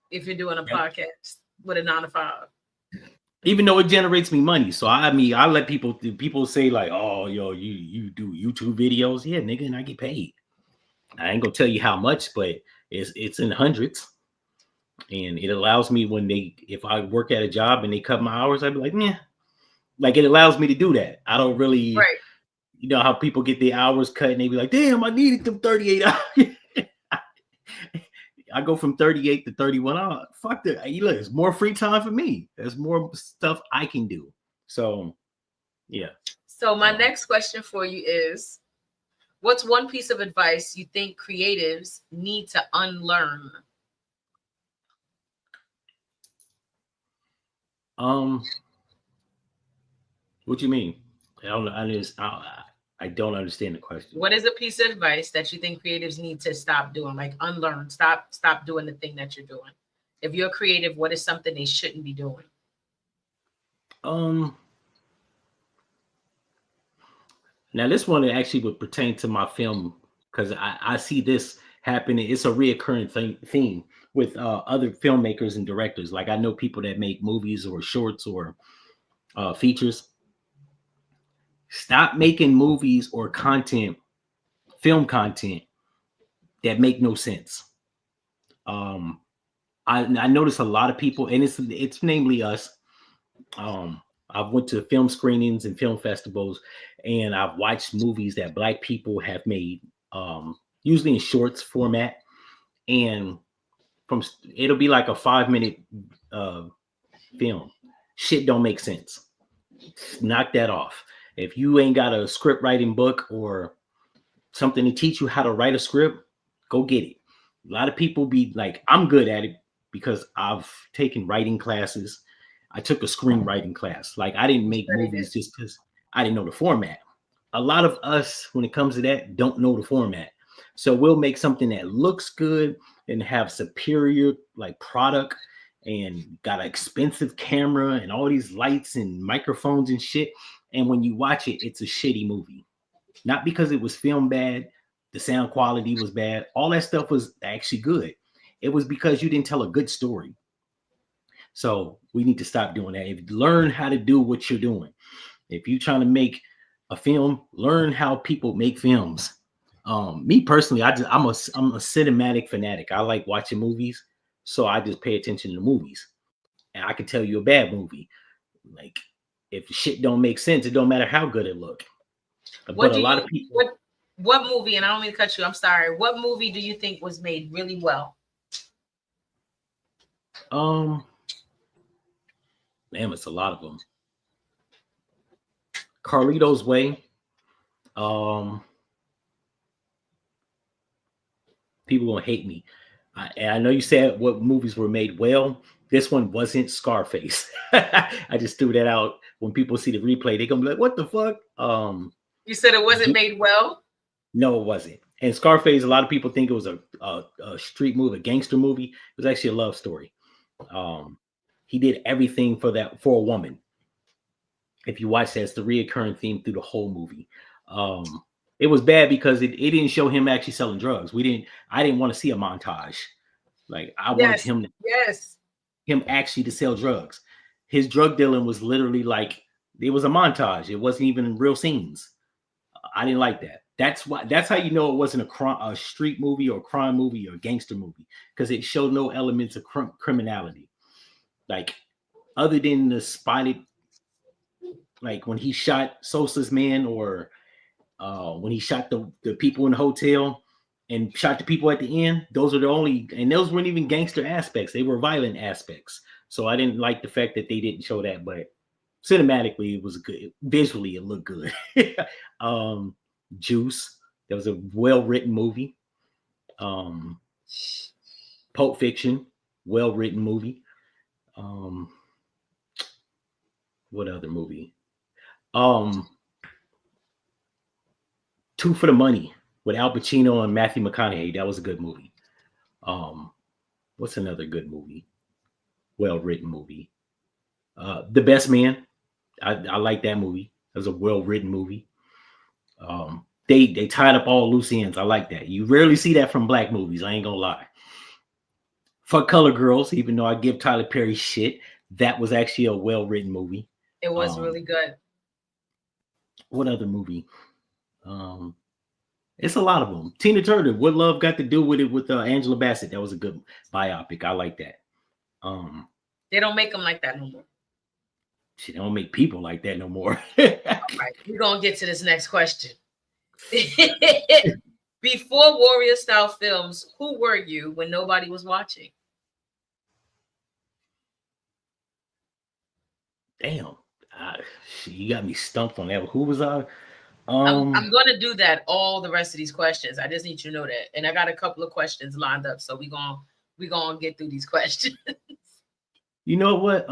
if you're doing a podcast with a 9 to 5. Even though it generates me money. So I let people say like, oh, yo, you do YouTube videos. Yeah, nigga, and I get paid. I ain't gonna tell you how much, but it's in hundreds. And it allows me, if I work at a job and they cut my hours, I'd be like, yeah. Like, it allows me to do that. I don't really, you know how people get their hours cut and they be like, damn, I needed them 38 hours. I go from 38 to 31. Oh, fuck that. Look, it's more free time for me. There's more stuff I can do. So, yeah. So my next question for you is, what's one piece of advice you think creatives need to unlearn? What you mean? I don't understand the question. What is a piece of advice that you think creatives need to stop doing? Like unlearn, stop doing the thing that you're doing. If you're creative, what is something they shouldn't be doing? Now this one actually would pertain to my film, because I see this happening. It's a reoccurring theme with other filmmakers and directors. Like, I know people that make movies or shorts or features. Stop making movies or film content that make no sense. I notice a lot of people, and it's namely us. I've went to film screenings and film festivals, and I've watched movies that Black people have made, usually in shorts format, and it'll be like a 5-minute film. Shit don't make sense. Knock that off. If you ain't got a script writing book or something to teach you how to write a script, go get it. A lot of people be like, I'm good at it because I've taken writing classes. I took a screenwriting class. Like, I didn't make movies just because I didn't know the format. A lot of us, when it comes to that, don't know the format. So we'll make something that looks good and have superior like product, and got an expensive camera and all these lights and microphones and shit. And when you watch it, it's a shitty movie. Not because it was filmed bad, the sound quality was bad, all that stuff was actually good. It was because you didn't tell a good story. So we need to stop doing that. Learn how to do what you're doing. If you're trying to make a film, learn how people make films. Me personally, I'm a cinematic fanatic. I like watching movies, so I just pay attention to movies. And I can tell you a bad movie. Like if shit don't make sense, it don't matter how good it look. But a lot of people. What movie? And I don't mean to cut you. I'm sorry. What movie do you think was made really well? Damn, it's a lot of them. Carlito's Way. People gonna hate me. And I know you said what movies were made well. This one wasn't Scarface. I just threw that out. When people see the replay, they gonna be like, "What the fuck?" You said it wasn't made well. No, it wasn't. And Scarface, a lot of people think it was a street movie, a gangster movie. It was actually a love story. He did everything for a woman. If you watch that, it's the reoccurring theme through the whole movie. It was bad because it didn't show him actually selling drugs. I didn't want to see a montage. Like I wanted him actually to sell drugs. His drug dealing was literally like it was a montage. It wasn't even real scenes. I didn't like that. That's how you know it wasn't a street movie or a crime movie or a gangster movie, because it showed no elements of criminality. Like other than the spotted, like when he shot Sosa's man, or when he shot the people in the hotel and shot the people at the end. Those are the only, and those weren't even gangster aspects. They were violent aspects. So I didn't like the fact that they didn't show that, but cinematically it was good. Visually, it looked good. Juice. That was a well-written movie. Pulp Fiction, well-written movie. What other movie? Two for the Money with Al Pacino and Matthew McConaughey. That was a good movie. What's another good movie? Well-written movie. The Best Man. I like that movie. It was a well-written movie. They tied up all loose ends. I like that. You rarely see that from black movies. I ain't gonna lie. Fuck Color Girls, even though I give Tyler Perry shit, that was actually a well-written movie. It was really good. What other movie? It's a lot of them. Tina Turner, What Love Got to Do with It, with Angela Bassett. That was a good biopic. I like that. They don't make them like that no more. She don't make people like that no more. All right, we're gonna get to this next question. Before Warrior Style Films, who were you when nobody was watching? Damn, you got me stumped on that. Who was I? I'm gonna do that all the rest of these questions. I just need you to know that, and I got a couple of questions lined up, so we gonna get through these questions. You know what?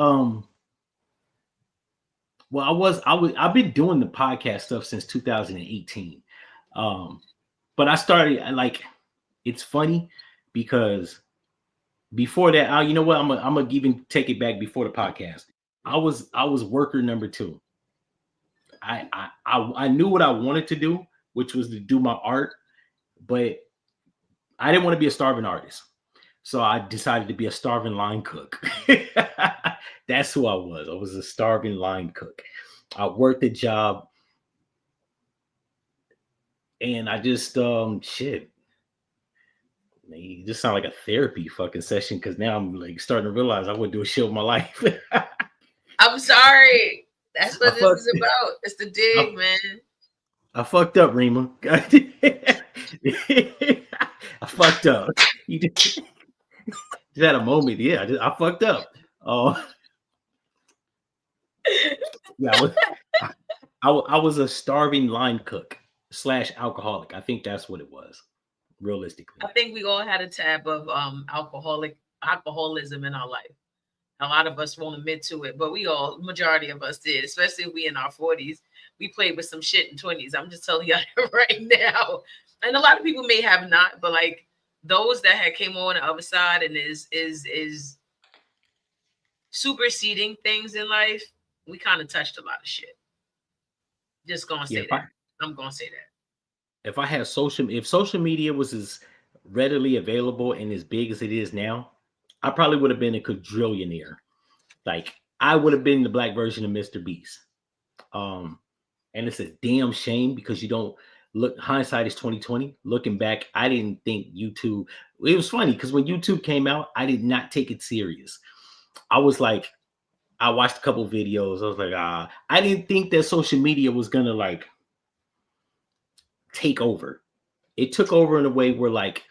Well, I've been doing the podcast stuff since 2018. But I started it's funny because before that, you know what? I'm gonna even take it back before the podcast. I was worker number 2. I knew what I wanted to do, which was to do my art, but I didn't want to be a starving artist. So I decided to be a starving line cook. That's who I was. I was a starving line cook. I worked a job and I just shit. You just sound like a therapy fucking session, because now I'm like starting to realize I wouldn't do a shit with my life. I'm sorry. That's what this is about. It's the dig, man. I fucked up, Rema. I fucked up. You just had a moment. Yeah, I fucked up. Oh, yeah. I was a starving line cook / alcoholic. I think that's what it was, realistically. I think we all had a tab of alcoholism in our life. A lot of us won't admit to it, but majority of us did, especially if we in our 40s. We played with some shit in 20s. I'm just telling you right now. And a lot of people may have not, but like those that had came on the other side and is superseding things in life, we kind of touched a lot of shit. Just gonna Yeah, say that. I'm gonna say that. if I had if social media was as readily available and as big as it is now, I probably would have been a quadrillionaire. Like I would have been the black version of Mr. Beast. Um, and it's a damn shame because you don't look. Hindsight is 2020. Looking back, I didn't think YouTube. It was funny because when YouTube came out, I did not take it serious. I was like, I watched a couple videos. I was like, I didn't think that social media was gonna like take over. It took over in a way where like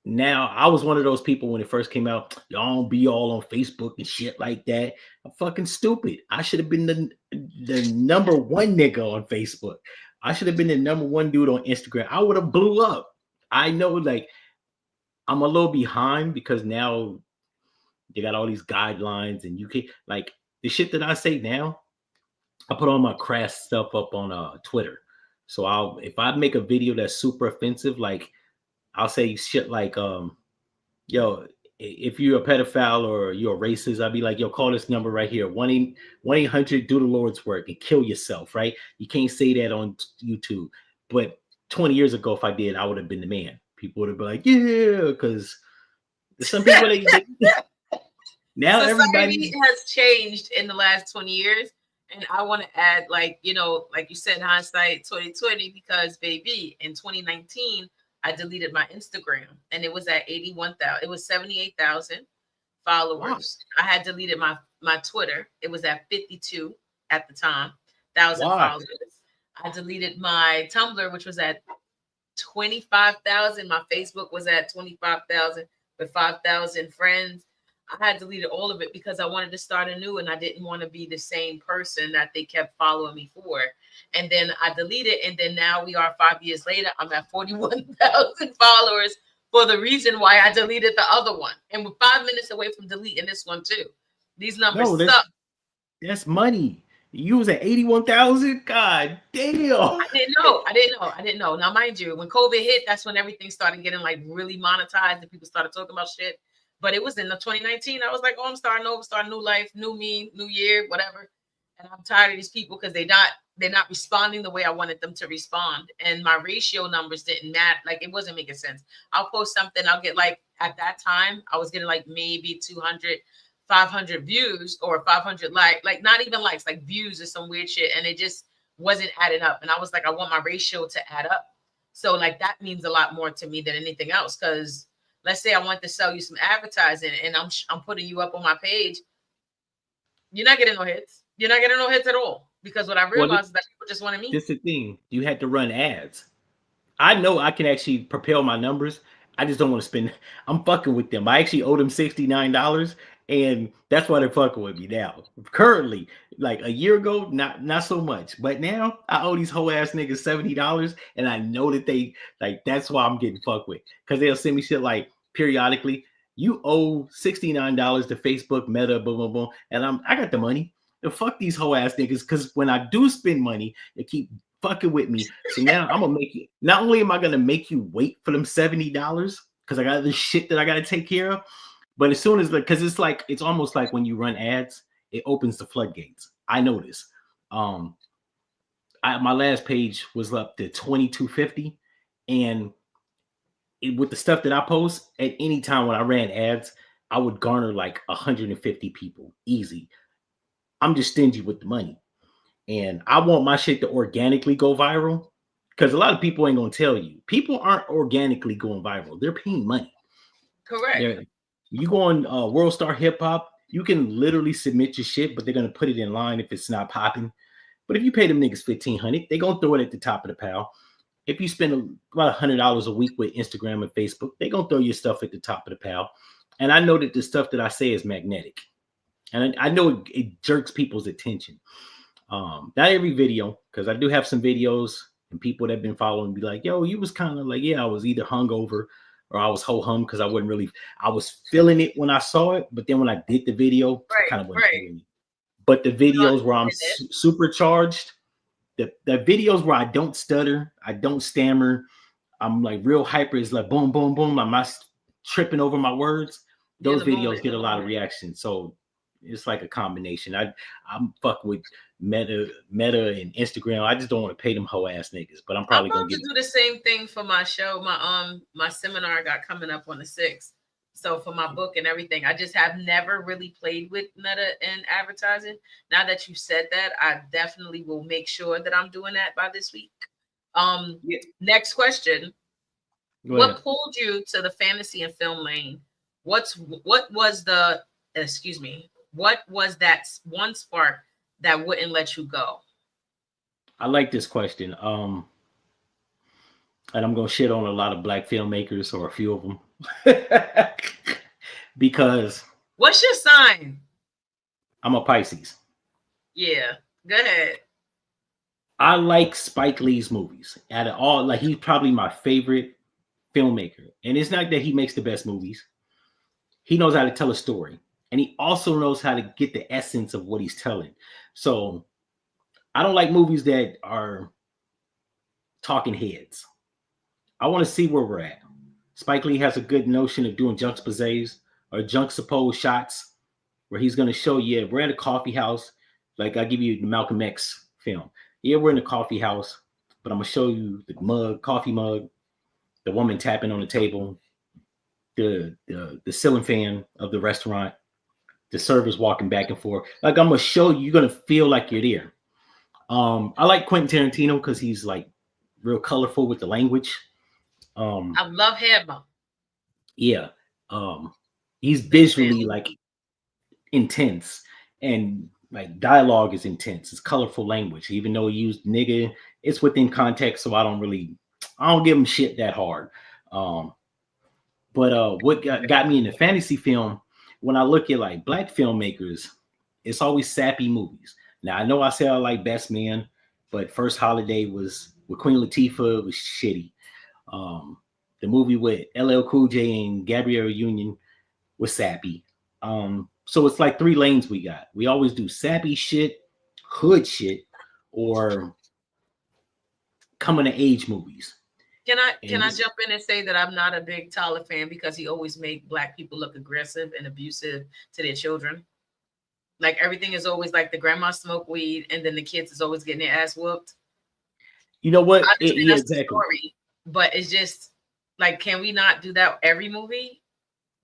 now I was one of those people when it first came out. Y'all don't be all on Facebook and shit like that. I'm fucking stupid. I should have been the number one nigga on Facebook. I should have been the number one dude on Instagram. I would have blew up. I know, like I'm a little behind because now they got all these guidelines and you can like the shit that I say now. I put all my crass stuff up on Twitter. So if I make a video that's super offensive, like I'll say shit like yo, if you're a pedophile or you're a racist, I'd be like, yo, call this number right here, 1-800 do the Lord's work and kill yourself, right? You can't say that on YouTube. But 20 years ago, if I did, I would have been the man. People would have been like, yeah, because some people now Society everybody. has changed in the last 20 years. And I want to add, like, you know, like you said, hindsight 2020, because baby, in 2019, I deleted my Instagram and it was at 81,000. It was 78,000 Wow. followers. I had deleted my Twitter. It was at 52 at the time, thousand Why? followers. I deleted my Tumblr, which was at 25,000. My Facebook was at 25,000 with 5,000 friends. I had deleted all of it because I wanted to start anew and I didn't want to be the same person that they kept following me for. And then I deleted, and then now we are 5 years later. I'm at 41,000 followers for the reason why I deleted the other one. And we're 5 minutes away from deleting this one too. These numbers No, suck. that's money. You was at 81,000. God damn. I didn't know. Now, mind you, when COVID hit, that's when everything started getting like really monetized and people started talking about shit. But it was in the 2019. I was like, oh, I'm starting over, starting new life, new me, new year, whatever. And I'm tired of these people because they're not responding the way I wanted them to respond. And my ratio numbers didn't match. Like it wasn't making sense. I'll post something, I'll get like at that time, I was getting like maybe 200, 500 views or 500 like not even likes, like views or some weird shit. And it just wasn't adding up. And I was like, I want my ratio to add up. So like that means a lot more to me than anything else. Cause let's say I want to sell you some advertising and I'm putting you up on my page. You're not getting no hits. You're not getting no hits at all. Because what I Well, realized is that people just wanted me. this is the thing. You had to run ads. I know I can actually propel my numbers. I just don't want to spend. I'm fucking with them. I actually owe them $69, and that's why they're fucking with me now. Currently, like a year ago, not so much, but now I owe these whole ass niggas $70, and I know that they like. That's why I'm getting fucked with because they'll send me shit like periodically. You owe $69 to Facebook, Meta, boom, boom, boom, and I got the money. To fuck these whole ass niggas because when I do spend money, they keep fucking with me. So now I'm gonna make you. Not only am I gonna make you wait for them $70 because I got this shit that I gotta take care of, but as soon as because it's almost like when you run ads, it opens the floodgates. I notice. My last page was up to 2250, and with the stuff that I post at any time when I ran ads, I would garner like 150 people easy. I'm just stingy with the money. And I want my shit to organically go viral because a lot of people ain't gonna tell you. People aren't organically going viral. They're paying money. Correct. You go on World Star Hip Hop, you can literally submit your shit, but they're gonna put it in line if it's not popping. But if you pay them niggas $1,500, they gonna throw it at the top of the pile. If you spend about $100 a week with Instagram and Facebook, they gonna throw your stuff at the top of the pile. And I know that the stuff that I say is magnetic, and I know it jerks people's attention. Not every video, because I do have some videos and people that have been following be like, yo, you was kind of like, yeah, I was either hungover or I was ho-hum because I was feeling it when I saw it, but then when I did the video, I kind of wasn't feeling it. But the videos where I'm supercharged, the videos where I don't stutter, I don't stammer, I'm like real hyper, is like boom, boom, boom, I'm not tripping over my words. Those videos get a lot of reaction. So it's like a combination. I'm fuck with Meta and Instagram. I just don't want to pay them hoe ass niggas, but I'm I'm probably gonna about to get. do the same thing for my show. My seminar I got coming up on the 6th. So for my book and everything, I just have never really played with Meta and advertising. Now that you said that, I definitely will make sure that I'm doing that by this week. Yeah. Next question. Go What ahead. pulled you to the fantasy and film lane? What was the excuse me? What was that one spark that wouldn't let you go? I like this question. And I'm gonna shit on a lot of black filmmakers or a few of them because What's your sign? I'm a Pisces. Yeah, go ahead. I like Spike Lee's movies. Out of all, like he's probably my favorite filmmaker. And it's not that he makes the best movies. He knows how to tell a story. And he also knows how to get the essence of what he's telling. So I don't like movies that are talking heads. I want to see where we're at. Spike Lee has a good notion of doing juxtaposés or juxtaposed shots where he's going to show you, yeah, we're at a coffee house. Like I give you the Malcolm X film. Yeah, we're in a coffee house, but I'm going to show you the mug, coffee mug, the woman tapping on the table, the ceiling fan of the restaurant, the servers walking back and forth. Like I'm going to show you, you're going to feel like you're there. I like Quentin Tarantino because he's like real colorful with the language. I love Harvell. Yeah. He's visually like intense and like dialogue is intense. It's colorful language. Even though he used nigga, it's within context, so I don't give him shit that hard. But what got me into fantasy film, when I look at like black filmmakers, it's always sappy movies. Now I know I say I like Best Man, but First Holiday was with Queen Latifah was shitty. The movie with LL Cool J and Gabrielle Union was sappy. So it's like three lanes we got. We always do sappy shit, hood shit, or coming of age movies. Can I jump in and say that I'm not a big Tyler fan because he always make black people look aggressive and abusive to their children. Like everything is always like the grandma smoke weed and then the kids is always getting their ass whooped. You know what? I understand that's exactly. the story, but it's just like, can we not do that every movie?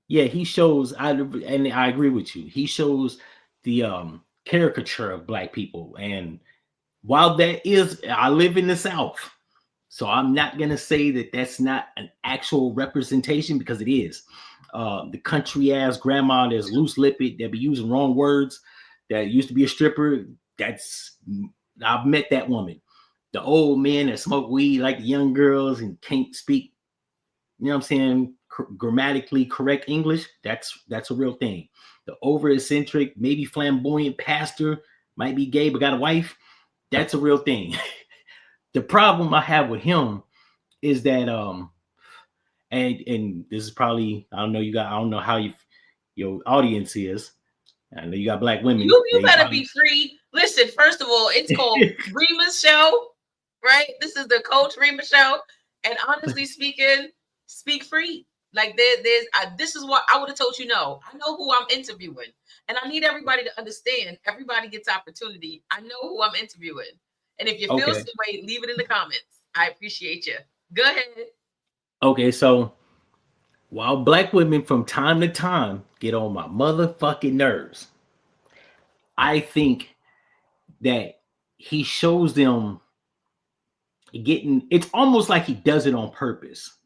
Yeah, he shows. And I agree with you. He shows the caricature of black people, and while that is, I live in the South, so I'm not gonna say that that's not an actual representation because it is. The country ass grandma that's loose lipped, that be using wrong words, that used to be a stripper. I've met that woman. The old men that smoke weed like the young girls and can't speak, you know what I'm saying, grammatically correct English. That's a real thing. The over eccentric, maybe flamboyant pastor, might be gay but got a wife. That's a real thing. The problem I have with him is that and this is probably, I don't know how your audience is. I know you got black women. You better be free. Listen, first of all, it's called Rema's show, right? This is the Coach Rema show. And honestly speaking, speak free. Like this is what I would have told you. No, I know who I'm interviewing, and I need everybody to understand. Everybody gets opportunity. I know who I'm interviewing, and if you feel some way, leave it in the comments. I appreciate you. Go ahead. Okay, so while black women from time to time get on my motherfucking nerves, I think that he shows them getting. It's almost like he does it on purpose.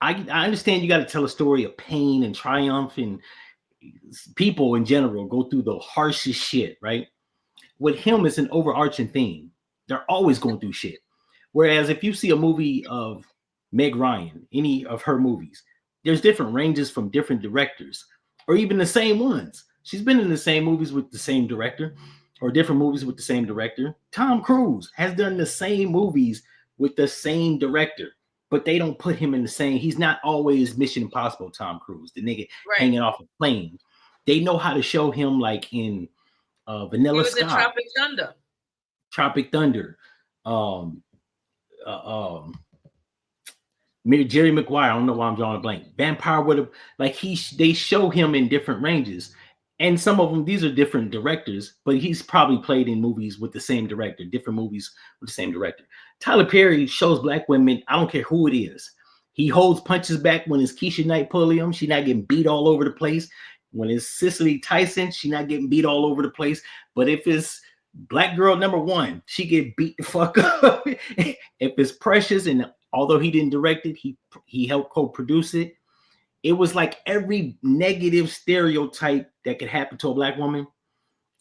I understand you got to tell a story of pain and triumph, and people in general go through the harshest shit, right? With him, it's an overarching theme. They're always going through shit. Whereas if you see a movie of Meg Ryan, any of her movies, there's different ranges from different directors, or even the same ones. She's been in the same movies with the same director, or different movies with the same director. Tom Cruise has done the same movies with the same director, but they don't put him in the same. He's not always Mission Impossible Tom Cruise, the nigga hanging off a plane. They know how to show him like in Vanilla Sky. In Tropic Thunder. Tropic Thunder. Jerry Maguire. I don't know why I'm drawing a blank. Vampire would have, like, they show him in different ranges. And some of them, these are different directors, but he's probably played in movies with the same director, different movies with the same director. Tyler Perry shows black women, I don't care who it is. He holds punches back when it's Keisha Knight pulling him. She not getting beat all over the place. When it's Cicely Tyson, she not getting beat all over the place. But if it's black girl number one, she get beat the fuck up. If it's Precious, and although he didn't direct it, he helped co-produce it. It was like every negative stereotype that could happen to a black woman.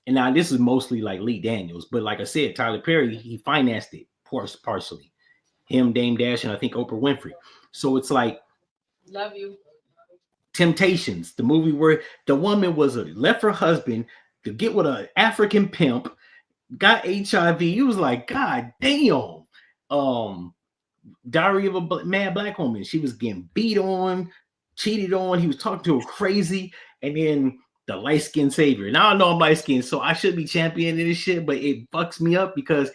And now this is mostly like Lee Daniels, but like I said, Tyler Perry, he financed it partially. Him, Dame Dash, and I think Oprah Winfrey. So it's like Love you. Temptations, the movie where the woman left her husband to get with an African pimp, got HIV. It was like, God damn. Diary of a Mad Black Woman. She was getting beat on, cheated on. He was talking to her crazy. And then the light-skinned savior. Now I know I'm light-skinned, so I should be championing this shit, but it fucks me up because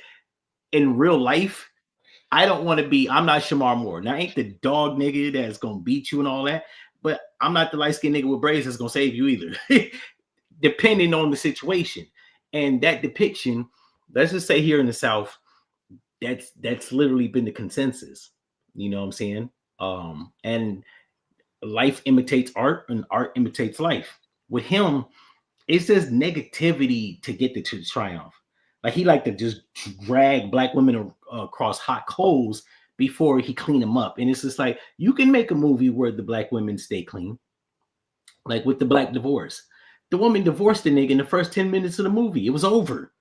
in real life, I don't want to be, I'm not Shamar Moore. Now, I ain't the dog nigga that's going to beat you and all that, but I'm not the light-skinned nigga with braids that's going to save you either, depending on the situation. And that depiction, let's just say here in the South, that's literally been the consensus. You know what I'm saying? And life imitates art and art imitates life. With him, it's just negativity to get to triumph. Like he like to just drag black women across hot coals before he clean them up. And it's just like, you can make a movie where the black women stay clean. Like with the Black Divorce. The woman divorced the nigga in the first 10 minutes of the movie. It was over.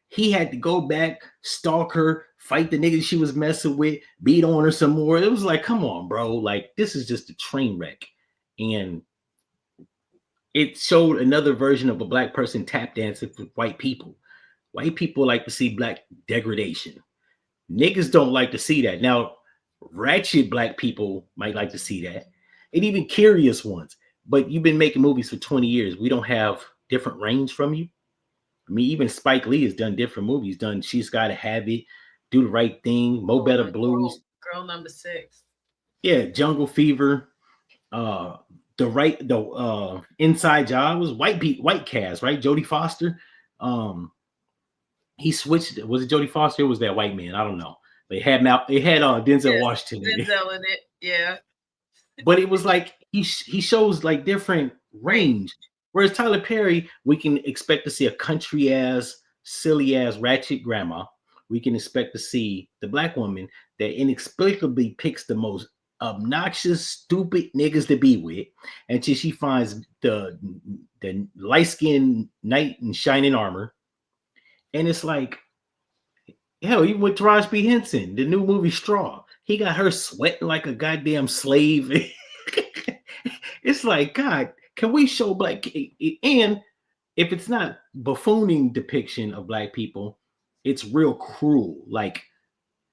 He had to go back, stalk her, fight the nigga she was messing with, beat on her some more. It was like, come on, bro. Like, this is just a train wreck. And it showed another version of a black person tap dancing with white people. White people like to see black degradation. Niggas don't like to see that. Now, ratchet black people might like to see that. And even curious ones. But you've been making movies for 20 years. We don't have different range from you. I mean, even Spike Lee has done different movies. Done She's Gotta Have It, Do the Right Thing, Mo Better Blues. Girl number 6. Yeah, Jungle Fever. The Inside Job was white cast, right? Jodie Foster. He switched. Was it Jodie Foster? Or was that white man? I don't know. They had Denzel Washington. Denzel in it, yeah. But it was like he shows like different range. Whereas Tyler Perry, we can expect to see a country ass, silly ass, ratchet grandma. We can expect to see the black woman that inexplicably picks the most obnoxious, stupid niggas to be with until she finds the light-skinned knight in shining armor. And it's like, hell, even with Taraji P. Henson, the new movie Straw, he got her sweating like a goddamn slave. It's like, God, can we show black? And if it's not buffooning depiction of black people, it's real cruel. Like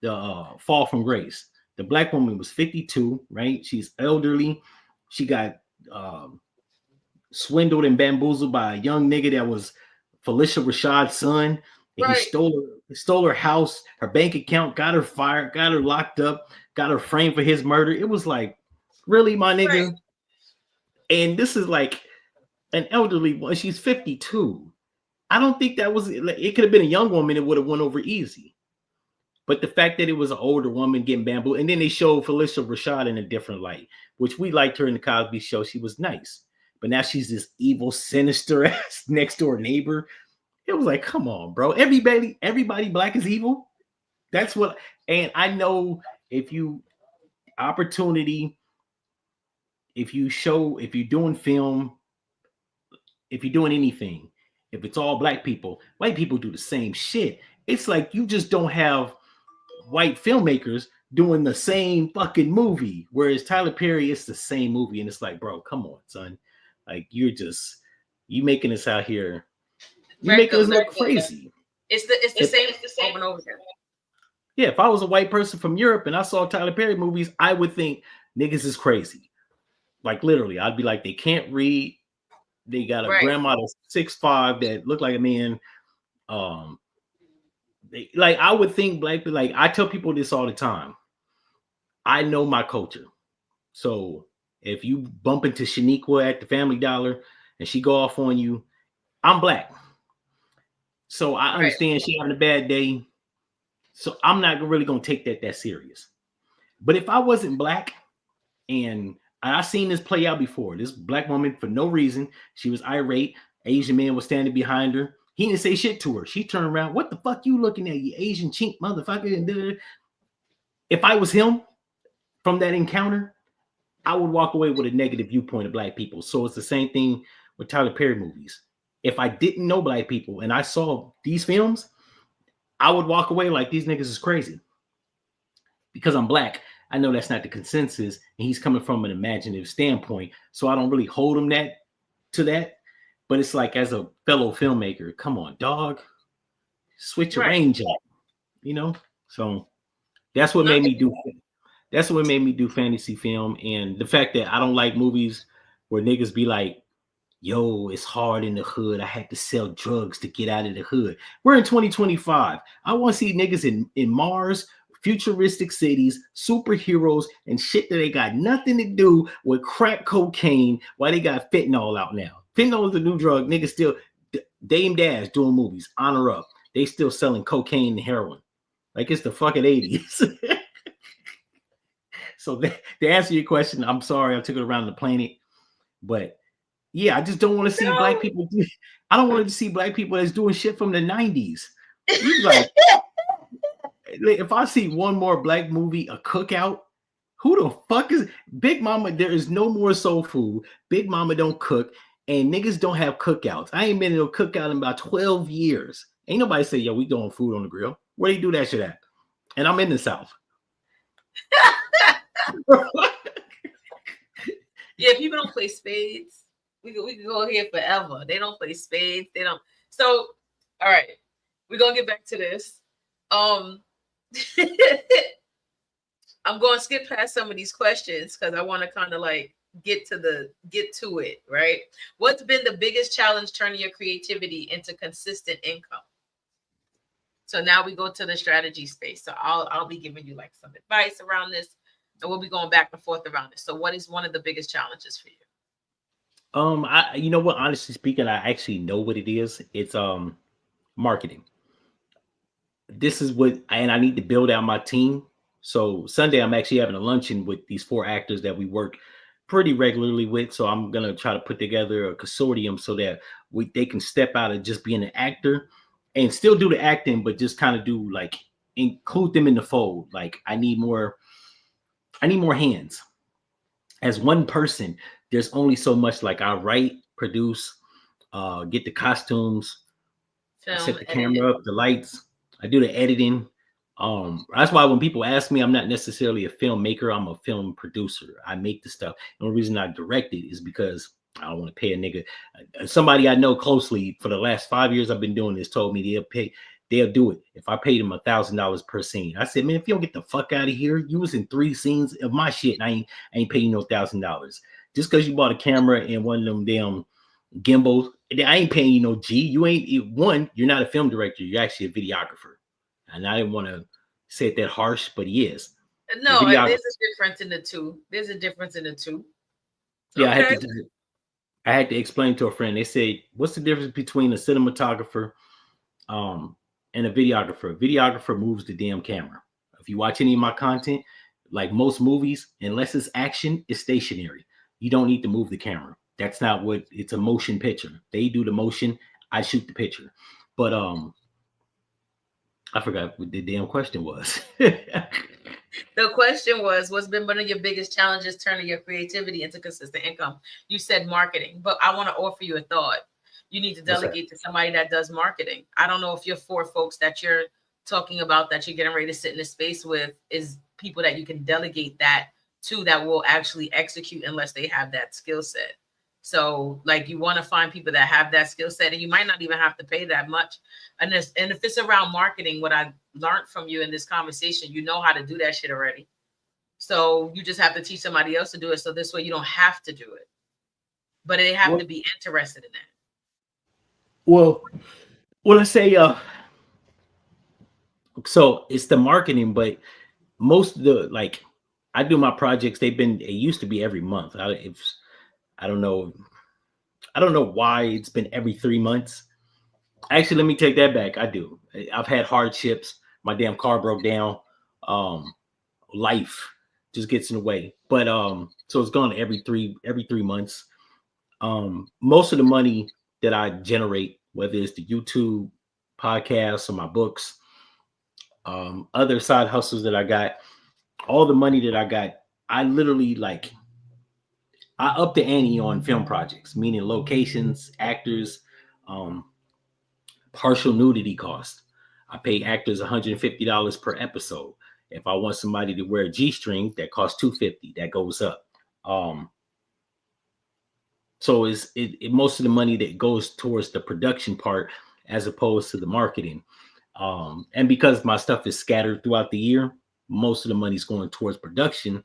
the Fall from Grace. The black woman was 52, right? She's elderly. She got swindled and bamboozled by a young nigga that was Felicia Rashad's son. And right. He stole her house, her bank account, got her fired, got her locked up, got her framed for his murder. It was like, really, my nigga? Right. And this is like an elderly one. She's 52. I don't think that was, it could have been a young woman. It would have went over easy. But the fact that it was an older woman getting bamboozled, and then they showed Felicia Rashad in a different light, which we liked her in the Cosby Show. She was nice. But now she's this evil, sinister ass next door neighbor. It was like, come on, bro. Everybody black is evil. That's what, and I know if you're doing film, if you're doing anything, if it's all black people, white people do the same shit. It's like you just don't have white filmmakers doing the same fucking movie. Whereas Tyler Perry, it's the same movie. And it's like, bro, come on, son. Like you making us out here. You making us look crazy. It's the same over and over again. Yeah, if I was a white person from Europe and I saw Tyler Perry movies, I would think niggas is crazy. Like literally, I'd be like, they can't read. They got a grandma that's 6'5" that look like a man. I would think black people, like I tell people this all the time. I know my culture. So if you bump into Shaniqua at the Family Dollar and she go off on you I'm black, so I Right. understand she having a bad day. So I'm not really gonna take that serious. But if I wasn't black, and I seen this play out before, this black woman for no reason, she was irate. Asian man was standing behind her. He didn't say shit to her. She turned around. What the fuck you looking at, you Asian chink motherfucker? If I was him from that encounter, I would walk away with a negative viewpoint of black people. So it's the same thing with Tyler Perry movies. If I didn't know black people and I saw these films, I would walk away like these niggas is crazy. Because I'm black, I know that's not the consensus, and he's coming from an imaginative standpoint. So I don't really hold him to that. But it's like, as a fellow filmmaker, come on, dog, switch your range up, you know? So that's what made me do. That's what made me do fantasy film. And the fact that I don't like movies where niggas be like, yo, it's hard in the hood. I had to sell drugs to get out of the hood. We're in 2025. I want to see niggas in Mars, futuristic cities, superheroes, and shit that they got nothing to do with crack cocaine, while they got fentanyl out now. Fentanyl is a new drug. Niggas still, Dame Dash doing movies, honor up. They still selling cocaine and heroin. Like it's the fucking 80s. So to answer your question, I'm sorry I took it around the planet, but yeah, I just don't want to see black people. I don't want to see black people that's doing shit from the 90s. You like, if I see one more black movie, a cookout, who the fuck is Big Mama? There is no more soul food. Big Mama don't cook, and niggas don't have cookouts. I ain't been to a cookout in about 12 years. Ain't nobody say, yo, we doing food on the grill. Where do you do that shit at? And I'm in the South. Yeah, people don't play spades. We can go here forever. They don't play spades. They don't. So, all right, we're gonna get back to this. I'm going to skip past some of these questions because I want to kind of like get to it, right? What's been the biggest challenge turning your creativity into consistent income? So now we go to the strategy space. So I'll be giving you like some advice around this, and we'll be going back and forth around this. So what is one of the biggest challenges for you? You know what, honestly speaking, I actually know what it is. It's marketing. This is what and I need to build out my team. So Sunday I'm actually having a luncheon with these 4 actors that we work pretty regularly with. So I'm gonna try to put together a consortium so that they can step out of just being an actor and still do the acting, but just kind of do like include them in the fold. Like I need more hands. As one person, there's only so much. Like I write, produce, get the costumes, I set the camera up, the lights, I do the editing. That's why when people ask me, I'm not necessarily a filmmaker, I'm a film producer. I make the stuff. The only reason I direct it is because I don't want to pay a nigga. Somebody I know closely for the last 5 years I've been doing this told me they'll do it if I paid them $1,000 per scene. I said, man, if you don't get the fuck out of here, you was in 3 scenes of my shit, and I ain't paying no $1,000. Just because you bought a camera and one of them damn gimbals, I ain't paying you no G. You ain't one. You're not a film director. You're actually a videographer. And I didn't want to say it that harsh, but he is. No, there's a difference in the two. There's a difference in the two. Yeah, okay. I had to explain to a friend. They say, what's the difference between a cinematographer and a videographer? A videographer moves the damn camera. If you watch any of my content, like most movies, unless it's action, it's stationary. You don't need to move the camera. That's not what it's a motion picture. They do the motion, I shoot the picture. But I forgot what the damn question was. The question was, what's been one of your biggest challenges turning your creativity into consistent income? You said marketing, but I want to offer you a thought. You need to delegate to somebody that does marketing. I don't know if your 4 folks that you're talking about that you're getting ready to sit in a space with is people that you can delegate that to that will actually execute unless they have that skill set. So like you want to find people that have that skill set, and you might not even have to pay that much. And if it's around marketing, what I learned from you in this conversation, you know how to do that shit already. So you just have to teach somebody else to do it. So this way you don't have to do it, but they have to be interested in that. Well, I say, so it's the marketing, but most of the, like, I do my projects. It used to be every month. I don't know. I don't know why it's been every 3 months. Actually, let me take that back. I do. I've had hardships. My damn car broke down. Um, Life just gets in the way. But so it's gone every 3 months. Most of the money that I generate, whether it's the YouTube podcasts or my books, other side hustles that I got, all the money that I got, I literally like I up the ante on film projects, meaning locations, actors, um, partial nudity cost. I pay actors $150 per episode. If I want somebody to wear a G-string, that costs $250. That goes up. Um, so most of the money that goes towards the production part as opposed to the marketing. And because my stuff is scattered throughout the year, most of the money's going towards production.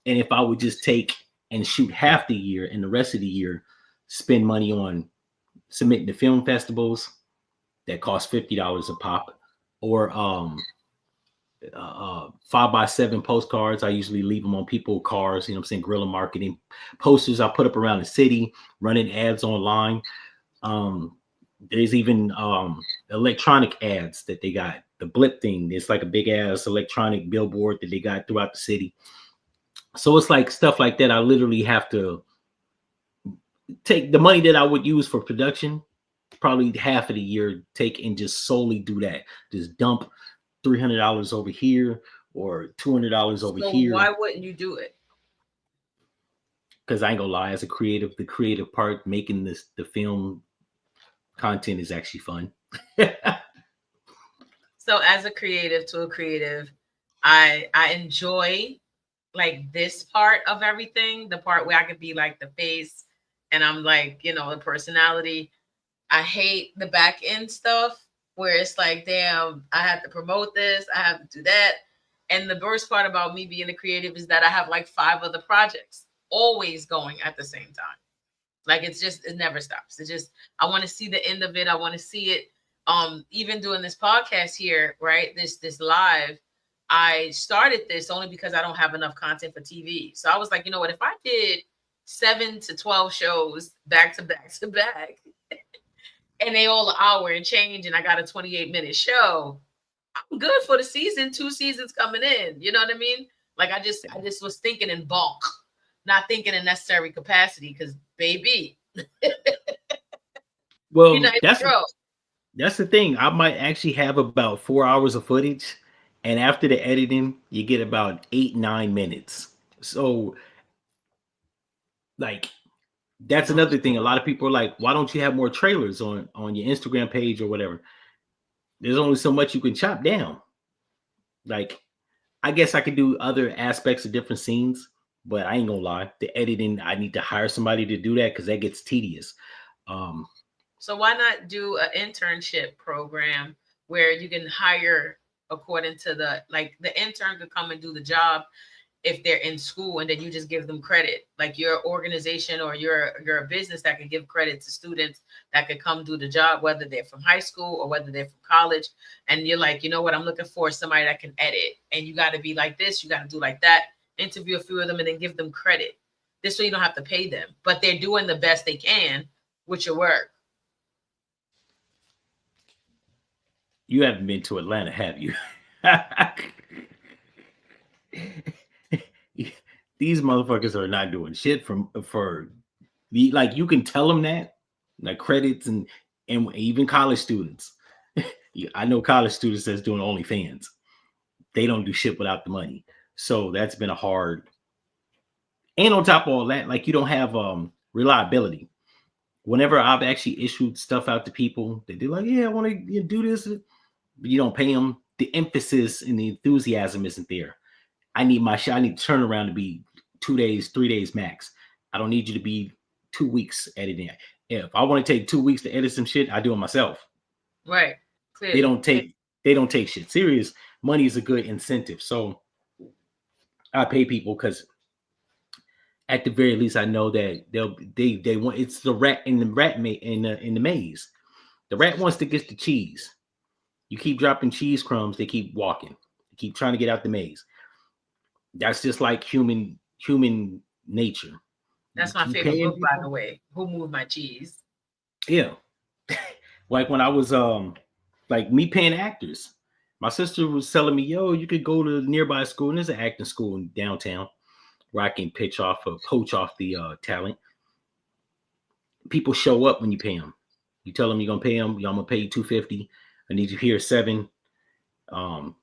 And if I would just take and shoot half the year and the rest of the year, spend money on submitting to film festivals that cost $50 a pop, or 5x7 postcards. I usually leave them on people's cars, you know what I'm saying? Guerrilla marketing posters I put up around the city, running ads online. There's even electronic ads that they got. The blip thing, it's like a big ass electronic billboard that they got throughout the city. So it's like stuff like that. I literally have to take the money that I would use for production, probably half of the year, take and just solely do that. Just dump $300 over here or $200 over here. Why wouldn't you do it? Because I ain't gonna lie, as a creative, the creative part, making the film content is actually fun. So as a creative to a creative, I enjoy like this part of everything, the part where I could be like the face and I'm like, the personality. I hate the back end stuff where it's like, damn, I have to promote this, I have to do that. And the worst part about me being a creative is that I have like 5 other projects always going at the same time. Like it never stops. It's just, I want to see the end of it. I want to see it. Even doing this podcast here, right? This live, I started this only because I don't have enough content for TV. So I was like, you know what? If I did 7 to 12 shows back to back to back, and they all an hour and change, and I got a 28-minute show, I'm good for the season. 2 seasons coming in. You know what I mean? Like I just was thinking in bulk, not thinking in necessary capacity. Because baby, well, that's the thing. I might actually have about 4 hours of footage, and after the editing, you get about 8-9 minutes. So, like, that's another thing. A lot of people are like, "Why don't you have more trailers on your Instagram page or whatever?" There's only so much you can chop down. Like, I guess I could do other aspects of different scenes, but I ain't gonna lie. The editing, I need to hire somebody to do that because that gets tedious. So why not do an internship program where you can hire according to the intern could come and do the job if they're in school, and then you just give them credit, like your organization or you're a business that can give credit to students that could come do the job, whether they're from high school or whether they're from college. And you're like, you know what, I'm looking for somebody that can edit, and you got to be like this, you got to do like that, interview a few of them and then give them credit. This way you don't have to pay them, but they're doing the best they can with your work. You haven't been to Atlanta, have you? These motherfuckers are not doing shit for like, you can tell them that, like credits and even college students. I know college students that's doing OnlyFans. They don't do shit without the money. So that's been a hard. And on top of all that, like, you don't have reliability. Whenever I've actually issued stuff out to people, they do like, yeah, I want to do this. But you don't pay them. The emphasis and the enthusiasm isn't there. I need my shit. I need to turn around to be 2 days, 3 days max. I don't need you to be 2 weeks editing. If I want to take 2 weeks to edit some shit, I do it myself. Right. Clearly. They don't take shit serious. Money is a good incentive. So I pay people because at the very least I know that they want, it's the rat in the in the maze. The rat wants to get the cheese. You keep dropping cheese crumbs, they keep walking. They keep trying to get out the maze. That's just like human nature. That's my You favorite paying book, by people? the way. Who Moved My Cheese? Yeah. Like when I was like me paying actors. My sister was telling me, yo, you could go to the nearby school, and there's an acting school in downtown where I can poach off the talent. People show up when you pay them. You tell them you're gonna pay them, I'm gonna pay you $250. I need you here 7. Um,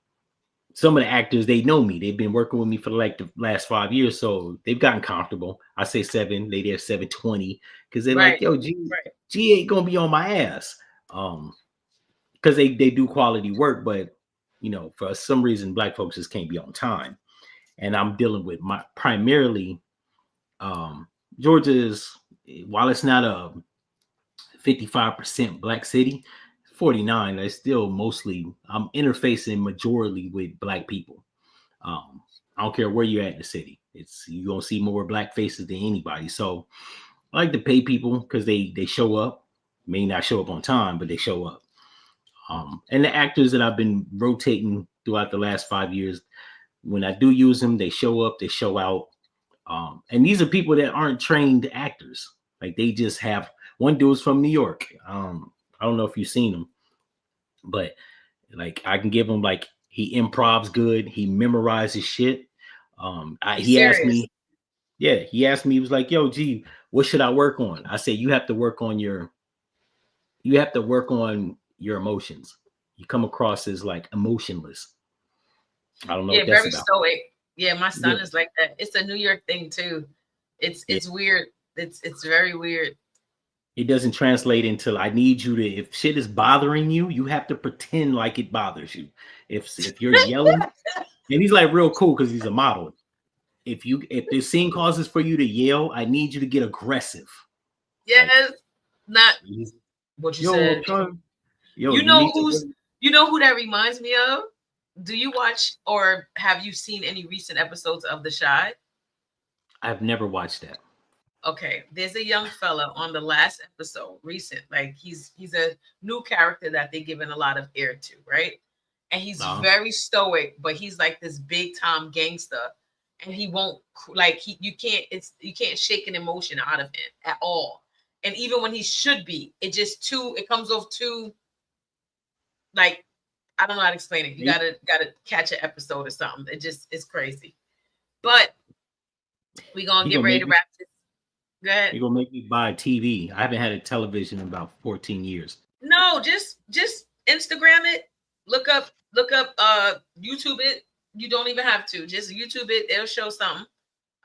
some of the actors, they know me. They've been working with me for like the last 5 years, so they've gotten comfortable. I say 7, they there 720 because they're like, Right. yo, G ain't gonna be on my ass. Because they do quality work, but for some reason, black folks just can't be on time. And I'm dealing with my primarily Georgia is, while it's not a 55% black city, 49. It's still mostly I'm interfacing majorly with black people. I don't care where you're at in the city. It's you're gonna see more black faces than anybody. So I like to pay people because they show up. May not show up on time, but they show up. And the actors that I've been rotating throughout the last 5 years, when I do use them, they show up, they show out. And these are people that aren't trained actors. Like they just have one dude's from New York. I don't know if you've seen him, but like I can give him like he improvs good, he memorizes shit. He's He asked serious. me, yeah, he asked me, he was like, yo, G, what should I work on? I said, you have to work on your emotions. You come across as like emotionless. I don't know Yeah, what that's very about. stoic. Yeah, my Yeah, son is like that. It's a New York thing too. It's yeah. it's weird. It's very weird. It doesn't translate into I need you to if shit is bothering you, you have to pretend like it bothers you. If you're yelling, and he's like real cool because he's a model. If the scene causes for you to yell, I need you to get aggressive. Like Yes, not what you yo, I'm said. trying. Yo, You you know need to who's really. you know who that reminds me of? Do you watch or have you seen any recent episodes of The Shy? I've never watched that. Okay, there's a young fella on the last episode, recent. Like he's a new character that they're giving a lot of air to, right? And he's Uh, very stoic, but he's like this big time gangster, and he won't like he you can't shake an emotion out of him at all. And even when he should be, it comes off too like I don't know how to explain it. You you gotta catch an episode or something. It's crazy. But we gonna you get gonna ready make to me wrap this. Go ahead. you gonna make me buy a TV. I haven't had a television in about 14 years. No, just Instagram it. Look up YouTube it. You don't even have to. Just YouTube it. It'll show something.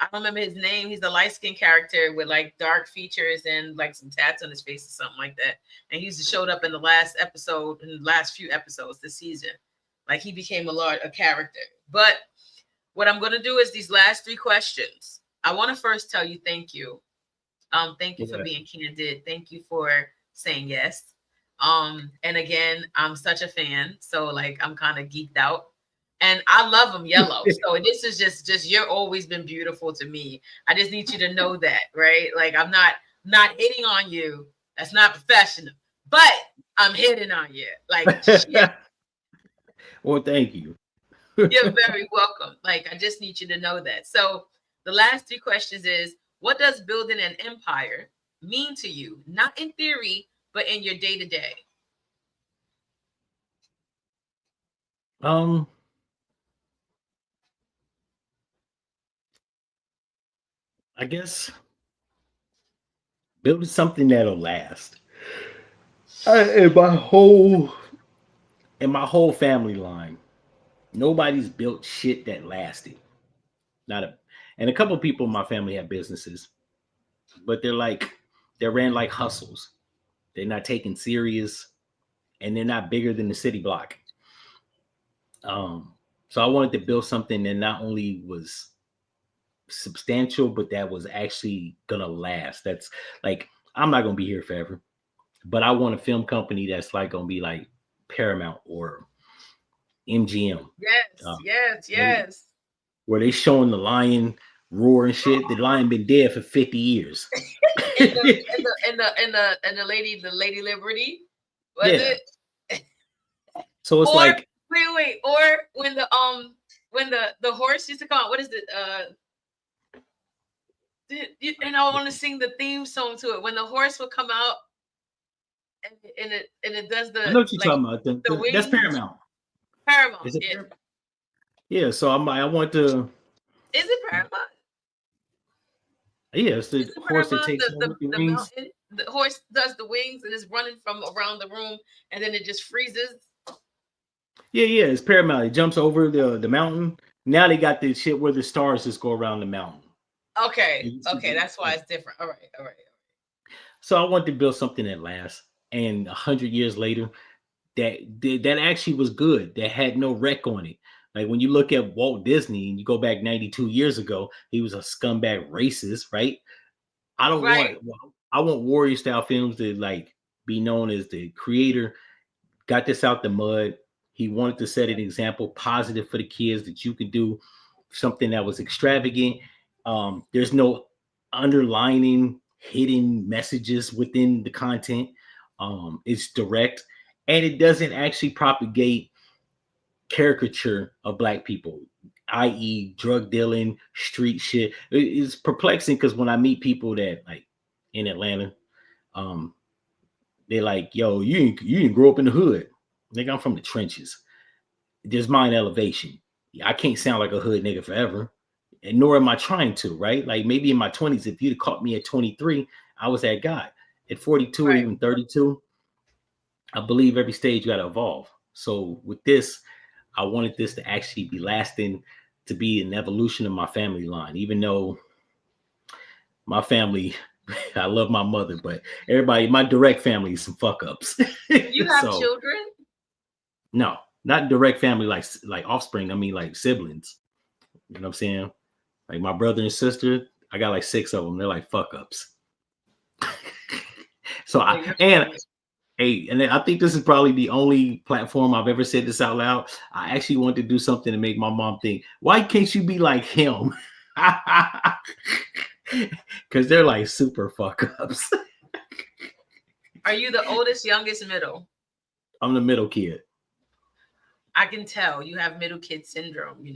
I don't remember his name. He's a light skinned character with like dark features and like some tats on his face or something like that. And he's showed up in the last episode, in the last few episodes this season. Like he became a character. But what I'm gonna do is these last 3 questions. I want to first tell you thank you. Thank you for Okay. being candid. Thank you for saying yes. And again, I'm such a fan, so like I'm kind of geeked out, and I love them yellow. So this is just you're always been beautiful to me. I just need you to know that, right? Like I'm not hitting on you. That's not professional, but I'm hitting on you. Like shit. Well, thank you. You're very welcome. Like I just need you to know that. So the last 3 questions is what does building an empire mean to you? Not in theory, but in your day to day. um, I guess building something that'll last. In my whole family line, nobody's built shit that lasted. Not a, and a couple of people in my family have businesses, but they're ran like hustles. They're not taken serious, and they're not bigger than the city block. Um, so I wanted to build something that not only was substantial, but that was actually gonna last. That's like I'm not gonna be here forever, but I want a film company that's like gonna be like Paramount or MGM, Yes, uh, yes, where, yes. where they showing the lion roar and shit. The lion been dead for 50 years. And the Lady Liberty, was Yeah. it? So it's Or like or when the horse used to come, what is it? And I want to sing the theme song to it when the horse would come out, and it does I the know what you're like talking about. the That's wings. Paramount. Paramount, Is it yeah. Paramount? Yeah. So I want to. Is it Paramount? Yeah, it's the Is it horse that Paramount? takes over the The wings. mountain. The horse does the wings and is running from around the room, and then it just freezes. Yeah. It's Paramount. It jumps over the mountain. Now they got this shit where the stars just go around the mountain. Okay, that's why it's different. All right. So I want to build something that lasts, and 100 years later, that actually was good. That had no wreck on it. Like when you look at Walt Disney and you go back 92 years ago, he was a scumbag racist, right? I don't Right. want. I want warrior style films to like be known as the creator got this out the mud. He wanted to set an example, positive for the kids that you could do something that was extravagant. There's no underlining hidden messages within the content. It's direct, and it doesn't actually propagate caricature of black people, i.e., drug dealing, street shit. It's perplexing because when I meet people that like in Atlanta, um, they're like, "Yo, you didn't grow up in the hood." Nigga, I'm from the trenches. There's mind elevation. I can't sound like a hood nigga forever, and nor am I trying to. Right? Like maybe in my 20s, if you'd caught me at 23, I was that guy. At 42 or Right. even 32, I believe every stage you got to evolve. So with this, I wanted this to actually be lasting, to be an evolution of my family line, even though my family, I love my mother, but everybody, my direct family is some fuck ups. You have So children? no, not direct family like offspring. I mean like siblings. You know what I'm saying? Like my brother and sister, I got like 6 of them. They're like fuck ups. So and I think this is probably the only platform I've ever said this out loud. I actually want to do something to make my mom think, why can't you be like him? Because they're like super fuck ups. Are you the oldest, youngest, middle? I'm the middle kid. I can tell you have middle kid syndrome,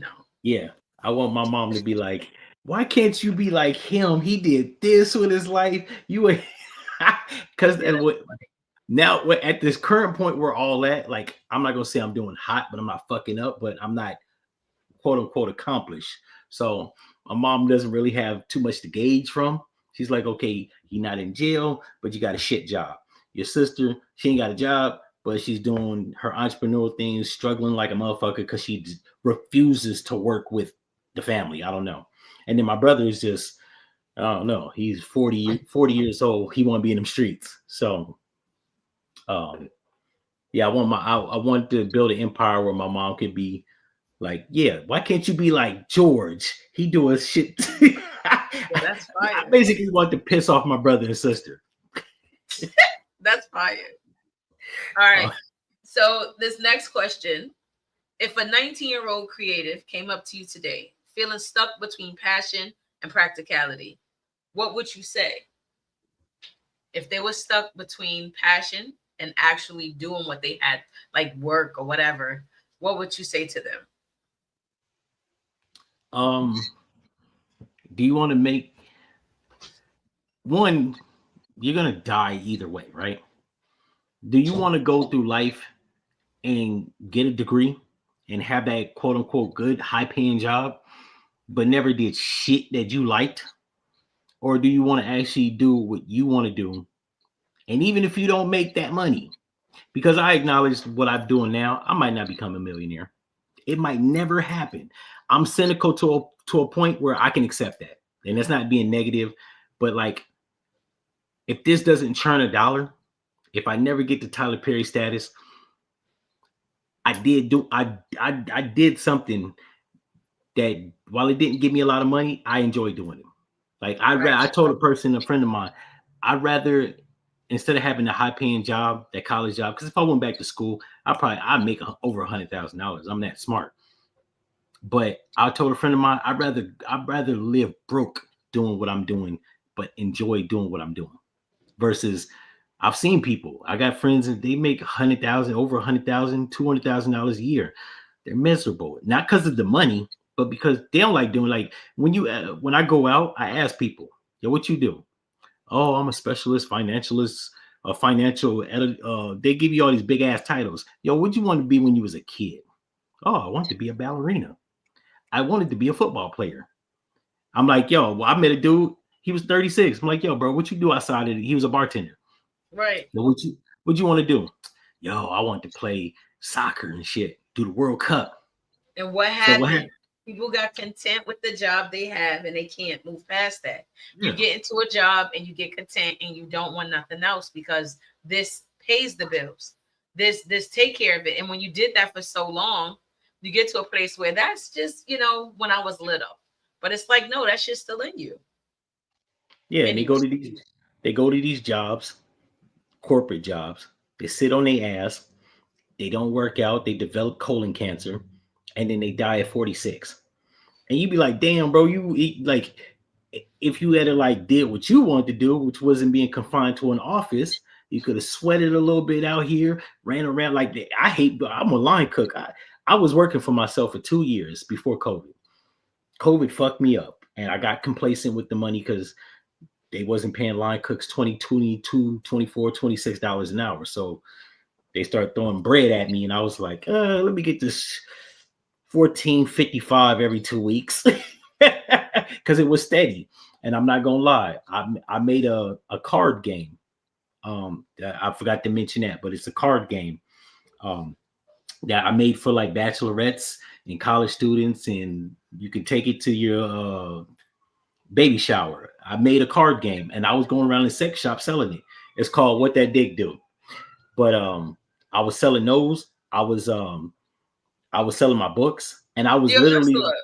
Yeah. I want my mom to be like, why can't you be like him? He did this with his life. You because now at this current point we're all at, like, I'm not gonna say I'm doing hot, but I'm not fucking up, but I'm not quote unquote accomplished. So my mom doesn't really have too much to gauge from. She's like, okay, you're not in jail, but you got a shit job. Your sister, she ain't got a job, but she's doing her entrepreneurial things, struggling like a motherfucker because she refuses to work with the family. I don't know. And then my brother is just, I don't know. He's 40 years old. He want to be in them streets. So, yeah, I want to build an empire where my mom could be like, yeah, why can't you be like George? He doing shit. That's fire. I basically want to piss off my brother and sister. That's fire. All right. So this next question, if a 19-year-old creative came up to you today, feeling stuck between passion and practicality, what would you say? If they were stuck between passion and actually doing what they had, like work or whatever, what would you say to them? Do you want to make one? You're gonna die either way, right? Do you want to go through life and get a degree and have that quote unquote good high paying job, but never did shit that you liked? Or do you want to actually do what you want to do? And even if you don't make that money, because I acknowledge what I'm doing now, I might not become a millionaire. It might never happen. I'm cynical to a point where I can accept that. And that's not being negative, but like, if this doesn't churn a dollar, if I never get to Tyler Perry status, I did something that while it didn't give me a lot of money, I enjoy doing it. Like I told a friend of mine, I'd rather, instead of having a high paying job, that college job, because if I went back to school, I'd make over $100,000. I'm that smart. But I told a friend of mine, I'd rather live broke doing what I'm doing, but enjoy doing what I'm doing. Versus, I've seen people. I got friends and they make $100,000, over $100,000, $200,000 a year. They're miserable, not because of the money, but because they don't like doing. Like when I go out, I ask people, Yo, what you do? Oh, I'm a specialist, financialist, a financial editor. They give you all these big ass titles. Yo, what'd you want to be when you was a kid? Oh, I wanted to be a ballerina. I wanted to be a football player. I'm like, yo, well, I met a dude. He was 36. I'm like, yo, bro, what you do outside of it? He was a bartender. Right. Yo, what you want to do? Yo, I want to play soccer and shit. Do the World Cup. And what So what happened? happened? People got content with the job they have and they can't move past that. You Yeah. get into a job and you get content and you don't want nothing else because this pays the bills. This take care of it. And when you did that for so long, you get to a place where that's just, when I was little. But it's like, no, that shit's still in you. Yeah, and And they go to these jobs, corporate jobs. They sit on their ass. They don't work out. They develop colon cancer, and then they die at 46. And you be like, damn, bro, you eat like if you had to like did what you wanted to do, which wasn't being confined to an office, you could have sweated a little bit out here, ran around like that. I'm a line cook. I was working for myself for 2 years before COVID. COVID fucked me up, and I got complacent with the money because they wasn't paying line cooks 20, 22, 24, $26 an hour. So they started throwing bread at me, and I was like, let me get this 14.55 every 2 weeks because it was steady. And I'm not gonna lie, I made a card game. I forgot to mention that, but it's a card game that I made for like bachelorettes and college students, and you can take it to your baby shower. I made a card game, and I was going around in sex shop selling it. It's called What That Dick Do. But I was selling those. I was selling my books, and I was you're literally hustler.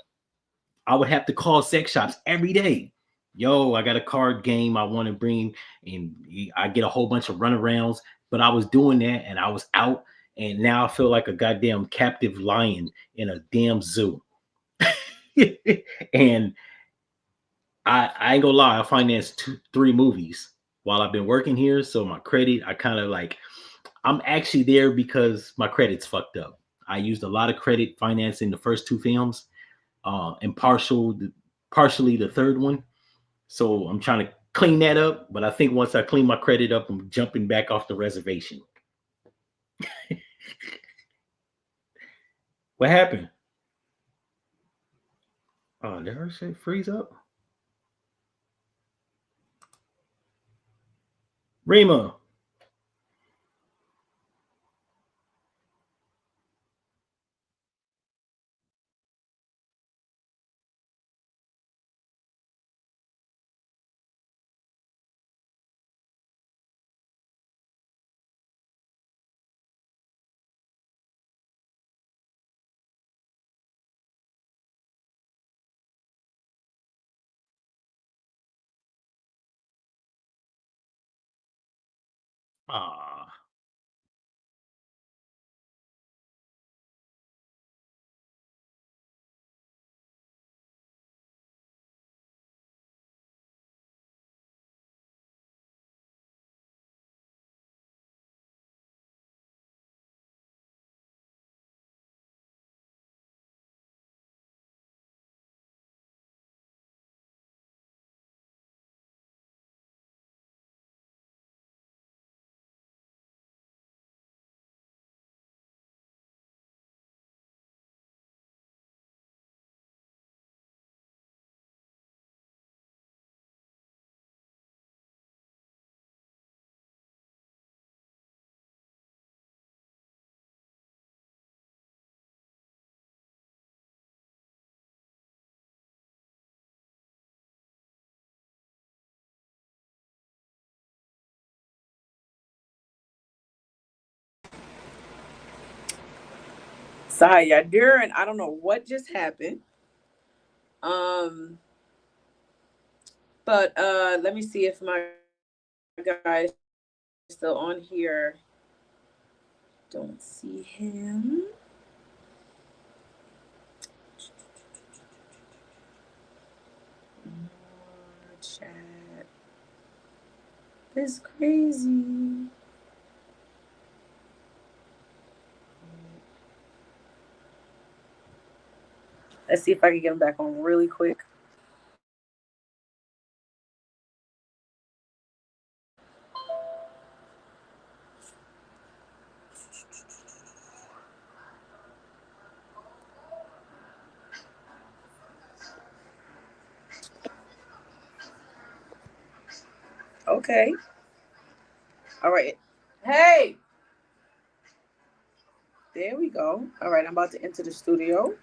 I would have to call sex shops every day. Yo, I got a card game I want to bring, and I get a whole bunch of runarounds. But I was doing that, and I was out, and now I feel like a goddamn captive lion in a damn zoo. And I ain't gonna lie, I financed 3 movies while I've been working here. So my credit, I kind of like, I'm actually there because my credit's fucked up. I used a lot of credit financing the first 2 films, and partially the third one. So I'm trying to clean that up. But I think once I clean my credit up, I'm jumping back off the reservation. What happened? Oh, did her shit freeze up? Rema. Ah. Sorry, y'all. During I don't know what just happened. Um, but let me see if my guy is still on here. Don't see him. More chat. It's crazy. Let's see if I can get him back on really quick. Okay. All right. Hey. There we go. All right. I'm about to enter the studio.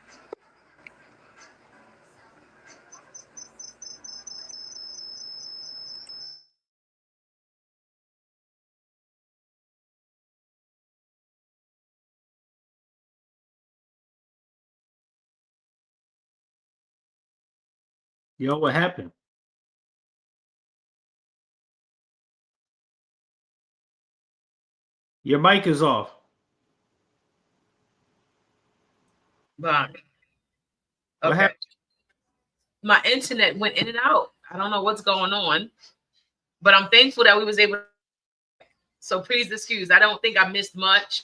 Yo, what happened? Your mic is off. But What okay. happened? My internet went in and out. I don't know what's going on, but I'm thankful that we was able. So please excuse. I don't think I missed much.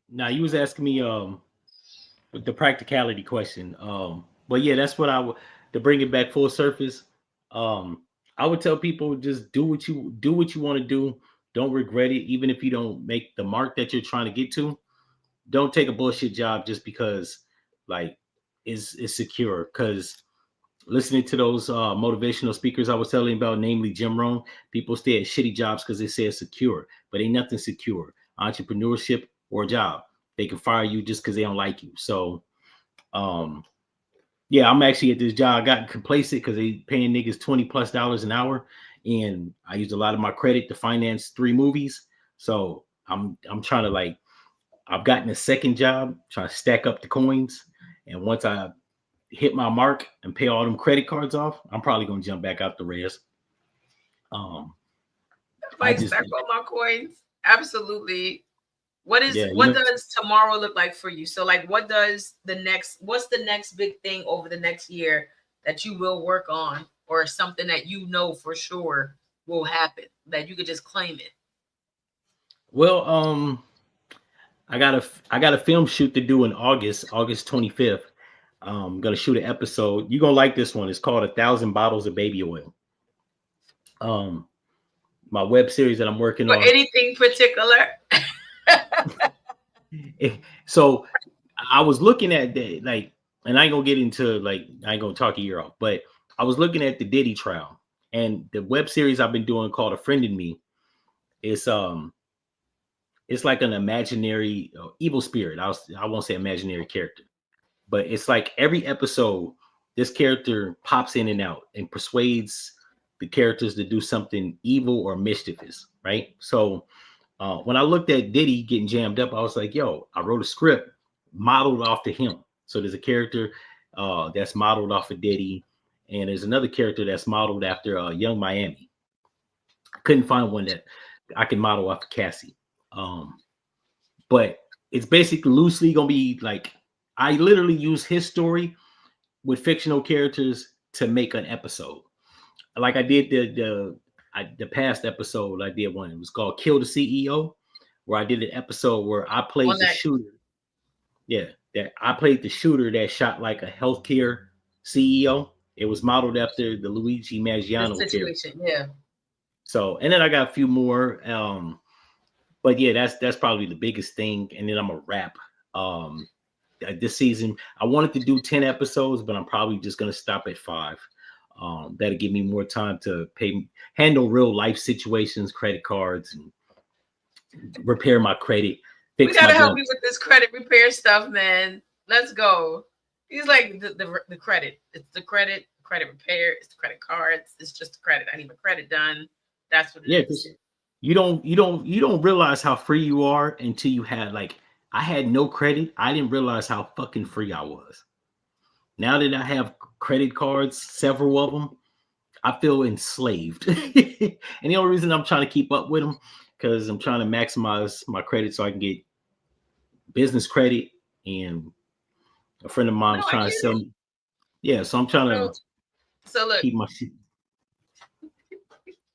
Now you was asking me with the practicality question. But yeah, that's what I would to bring it back full surface. I would tell people just do what you want to do. Don't regret it, even if you don't make the mark that you're trying to get to. Don't take a bullshit job just because like is secure. Because listening to those motivational speakers I was telling you about, namely Jim Rohn, people stay at shitty jobs because they say it's secure, but ain't nothing secure. Entrepreneurship or a job, they can fire you just because they don't like you. So, yeah, I'm actually at this job. I got complacent because they paying niggas $20+ an hour, and I used a lot of my credit to finance 3 movies. So I'm trying to like I've gotten a second job, trying to stack up the coins, and once I hit my mark and pay all them credit cards off, I'm probably gonna jump back out the res. Um, I Like just stack all my coins. Absolutely. What is yeah, what does tomorrow look like for you? So like what's the next big thing over the next year that you will work on, or something that you know for sure will happen that you could just claim it? well, I got a film shoot to do in August 25th. I'm gonna shoot an episode. You're gonna like this one. It's called 1,000 Bottles of Baby Oil. Um, my web series that I'm working For on. anything particular? So I was looking at the like, and I ain't gonna get into like I ain't gonna talk a year off, but I was looking at the Diddy trial and the web series I've been doing called A Friend in Me. It's it's like an imaginary evil spirit. I won't say imaginary character, but it's like every episode, this character pops in and out and persuades the characters to do something evil or mischievous, right? So when I looked at Diddy getting jammed up, I was like, yo, I wrote a script modeled off to him. So there's a character that's modeled off of Diddy, and there's another character that's modeled after Young Miami. I couldn't find one that I can model off of Cassie. Um, but it's basically loosely gonna be like I literally use his story with fictional characters to make an episode. Like I did the past episode, I did one. It was called Kill the CEO, where I did an episode where I On played the that shooter. Yeah, that I played the shooter that shot like a healthcare CEO. It was modeled after the Luigi the Maggiano character. situation, yeah. So, and then I got a few more. But yeah, that's probably the biggest thing. And then I'm a rap. Um, this season, I wanted to do 10 episodes, but I'm probably just gonna stop at 5. That'll give me more time to handle real life situations, credit cards, and repair my credit, We fix my gotta help joint. you with this credit repair stuff, man. Let's go. He's like the credit. It's the credit repair. It's the credit cards. It's just the credit. I need my credit done. That's what it Yeah, is. because you don't realize how free you are until you had like I had no credit. I didn't realize how fucking free I was. Now that I have credit cards, several of them, I feel enslaved. And the only reason I'm trying to keep up with them because I'm trying to maximize my credit so I can get business credit. And a friend of mine No, was I trying to get sell it. me. Yeah, so I'm trying So, to so look, keep my shit.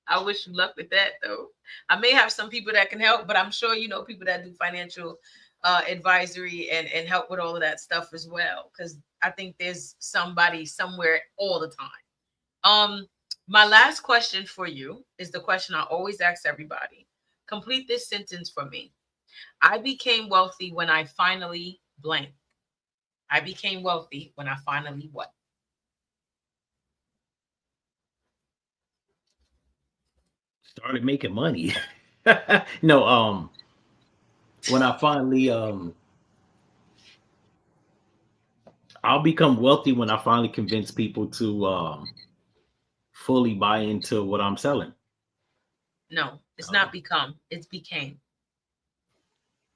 I wish you luck with that though. I may have some people that can help, but I'm sure you know people that do financial advisory and help with all of that stuff as well. Because I think there's somebody somewhere all the time. My last question for you is the question I always ask everybody. Complete this sentence for me. I became wealthy when I finally blank. I became wealthy when I finally what? started making money. No, when I finally I'll become wealthy when I finally convince people to fully buy into what I'm selling. No, it's Uh, not become, it's became.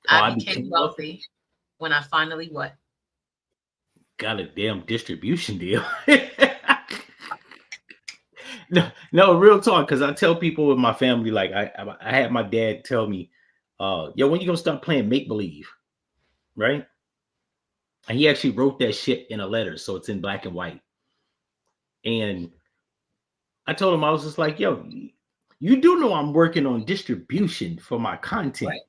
oh, I I became became wealthy. wealthy when I finally what? Got a damn distribution deal. No, no, real talk. Because I tell people in my family, like I had my dad tell me, yo, when you gonna start playing make believe, right? And he actually wrote that shit in a letter, so it's in black and white. And I told him I was just like, yo, you do know I'm working on distribution for my content. Right,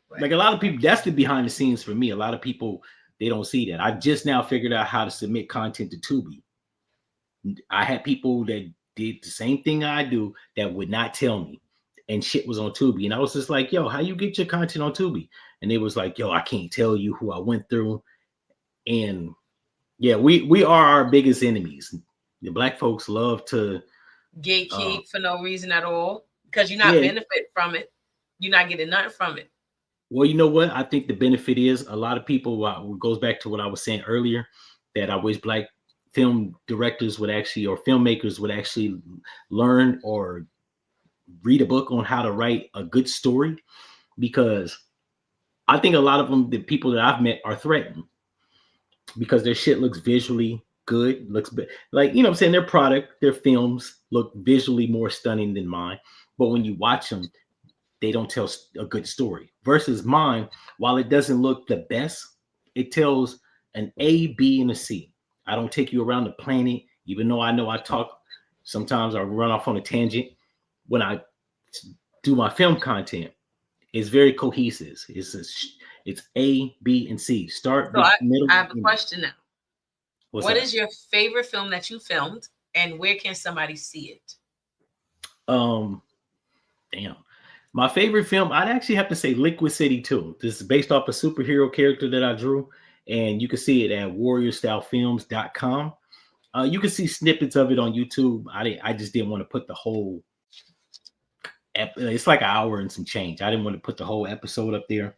right. Like a lot of people, that's the behind the scenes for me. A lot of people they don't see that. I just now figured out how to submit content to Tubi. I had people that did the same thing I do that would not tell me, and shit was on Tubi. And I was just like, yo, how you get your content on Tubi? And they was like, yo, I can't tell you who I went through. And yeah, we are our biggest enemies. The black folks love to Gatekeep for no reason at all because you're not yeah. benefit from it. You're not getting nothing from it. Well, you know what? I think the benefit is a lot of people. It goes back to what I was saying earlier, that I wish black film directors would actually, or filmmakers would actually learn or read a book on how to write a good story, because I think a lot of them, the people that I've met, are threatened because their shit looks visually good, looks like, you know what I'm saying, their product, their films look visually more stunning than mine. But when you watch them, they don't tell a good story. Versus mine, while it doesn't look the best, it tells an A, B, and a C. I don't take you around the planet, even though I know I talk. Sometimes I run off on a tangent. When I do my film content, it's very cohesive. It's A, B, and C. Start, So middle, I have a end. question now. What's What up? is your favorite film that you filmed, and where can somebody see it? Damn. My favorite film, I'd actually have to say Liquid City 2. This is based off a superhero character that I drew, and you can see it at warriorstylefilms.com. You can see snippets of it on YouTube. I just didn't want to put the whole. It's like an hour and some change. I didn't want to put the whole episode up there.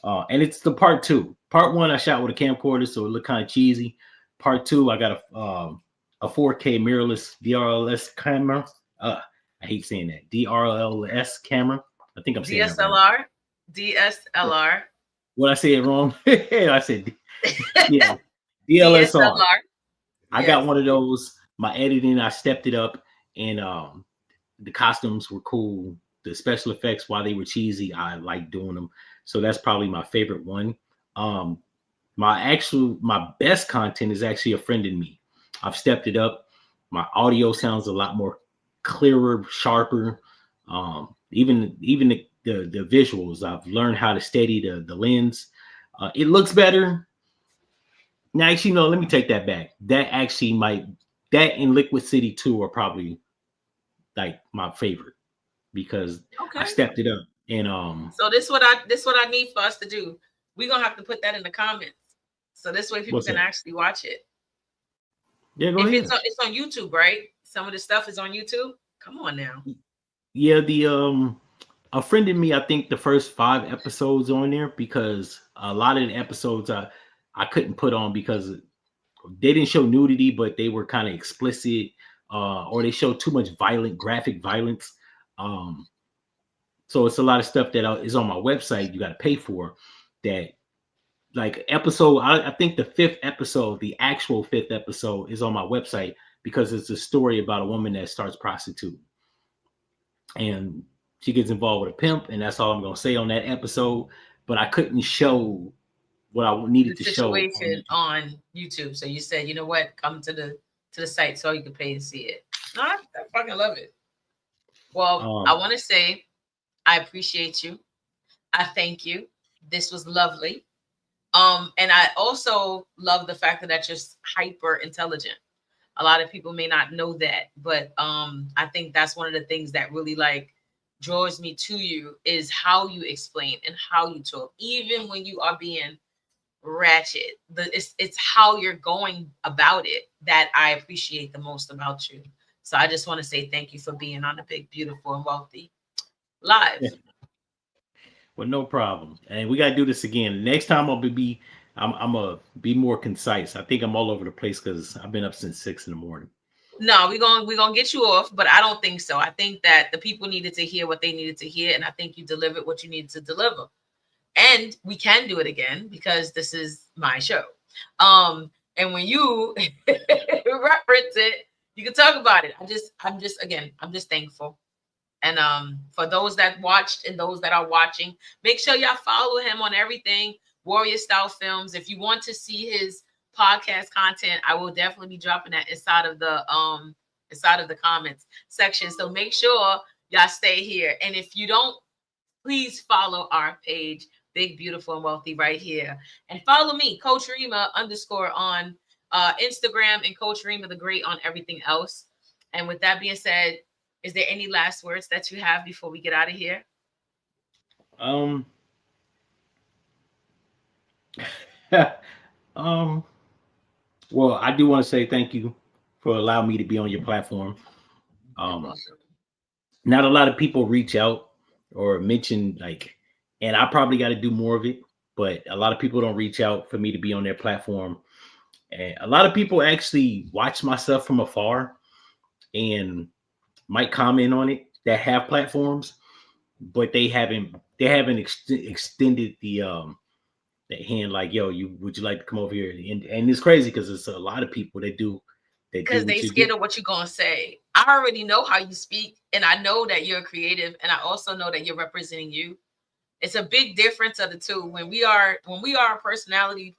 And it's the part 2. Part 1 I shot with a camcorder, so it looked kind of cheesy. Part 2 I got a 4K mirrorless DRLS camera. I hate saying that, DRLS camera. I think I'm saying that wrong. DSLR. What I say it wrong? I said yeah, DLSR. DSLR. I Yes. got one of those. My editing, I stepped it up, and the costumes were cool. The special effects, while they were cheesy, I like doing them. So that's probably my favorite one. My best content is actually A Friend in Me. I've stepped it up. My audio sounds a lot more clearer, sharper. Even the visuals, I've learned how to steady the lens. It looks better. Now, actually, no, let me take that back. That and Liquid City 2 are probably like my favorite, because Okay. I stepped it up. And So this what I need for us to do. We're gonna have to put that in the comments, so this way people can actually watch it. Yeah, go if ahead. It's on YouTube, right? Some of the stuff is on YouTube. Come on now. Yeah, A Friend in Me, I think the first 5 episodes on there, because a lot of the episodes I couldn't put on because they didn't show nudity, but they were kind of explicit, or they showed too much graphic violence. So it's a lot of stuff that is on my website you got to pay for. That, like, episode, I think the 5th episode, the actual 5th episode, is on my website because it's a story about a woman that starts prostituting, and she gets involved with a pimp, and that's all I'm gonna say on that episode. But I couldn't show what I needed to show on YouTube. So you said, you know what, come to the site so you can pay to see it. No, I fucking love it. Well, I want to say I appreciate you. I thank you. This was lovely. And I also love the fact that you're hyper intelligent. A lot of people may not know that, but I think that's one of the things that really like draws me to you, is how you explain and how you talk, even when you are being ratchet. It's how you're going about it that I appreciate the most about you. So I just want to say thank you for being on the Big, Beautiful, and Wealthy. live. Well, no problem. And we gotta do this again. Next time I'm gonna be more concise. I think I'm all over the place because I've been up since 6 in the morning. No, we're gonna get you off, but I don't think so. I think that the people needed to hear what they needed to hear, and I think you delivered what you needed to deliver. And we can do it again because this is my show. And when you reference it, you can talk about it. I'm just thankful. And for those that watched and those that are watching, make sure y'all follow him on everything. Warrior Style Films. If you want to see his podcast content, I will definitely be dropping that inside of the comments section. So make sure y'all stay here. And if you don't, please follow our page, Big, Beautiful, and Wealthy, right here. And follow me, Coach Rema _ on Instagram, and Coach Rema the Great on everything else. And with that being said, is there any last words that you have before we get out of here? Well, I do want to say thank you for allowing me to be on your platform. Not a lot of people reach out or mention, like, and I probably got to do more of it, but a lot of people don't reach out for me to be on their platform. And a lot of people actually watch my stuff from afar and might comment on it that have platforms, but they haven't extended the hand, like, yo, would you like to come over here? And it's crazy because it's a lot of people that do because they scared of what you're gonna say. I already know how you speak, and I know that you're creative, and I also know that you're representing you. It's a big difference of the two. When we are personality,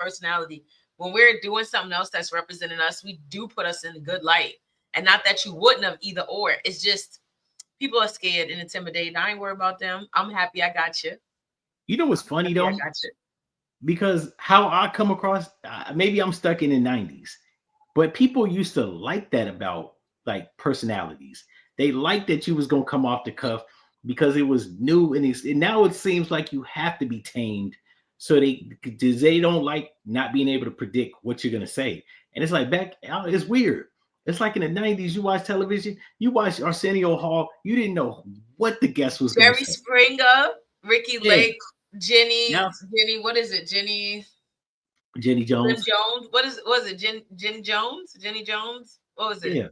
when we're doing something else that's representing us, we do put us in a good light. And not that you wouldn't have either or. It's just people are scared and intimidated. I ain't worried about them. I'm happy I got you. You know what's funny though? I got you. Because how I come across, maybe I'm stuck in the 90s, but people used to like that about like personalities. They liked that you was gonna come off the cuff because it was new, and now it seems like you have to be tamed, so they don't like not being able to predict what you're gonna say. And it's like it's weird. It's like in the 90s, you watch television, you watch Arsenio Hall, you didn't know what the guest was going to say. Jerry Springer, Ricky Lake, Jenny, what is it? Jenny Jones. Jim Jones. Was it Jen Jones? Jenny Jones? What was it? Yeah.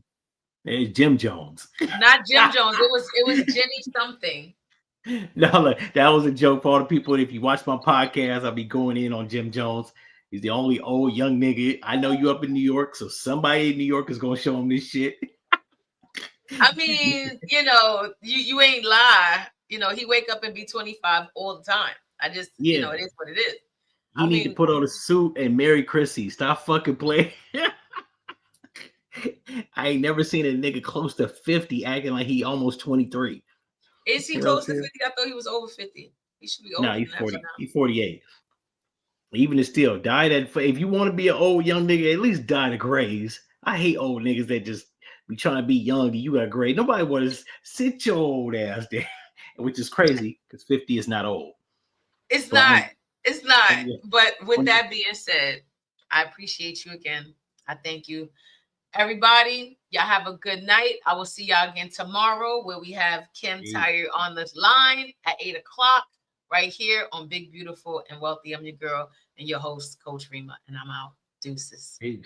It's Jim Jones. Not Jim Jones. It was Jenny something. No, that was a joke for all the people. If you watch my podcast, I'll be going in on Jim Jones. He's the only old young nigga. I know you up in New York, so somebody in New York is gonna show him this shit. I mean, you ain't lie. He wake up and be 25 all the time. I just, it is what it is. You need to put on a suit and marry Chrissy. Stop fucking playing. I ain't never seen a nigga close to 50 acting like he almost 23. Is he close to 50? I thought he was over 50. He should be over. No, he's 40. He's 48. Even still, if you want to be an old young nigga, at least die to grays. I hate old niggas that just be trying to be young and you got gray. Nobody wants to sit your old ass there, which is crazy because 50 is not old. It's not. But with that being said, I appreciate you again. I thank you. Everybody, y'all have a good night. I will see y'all again tomorrow where we have Kim Tyre on the line at 8 o'clock right here on Big, Beautiful, and Wealthy. I'm your girl and your host, Coach Rema, and I'm out. Deuces. Peace.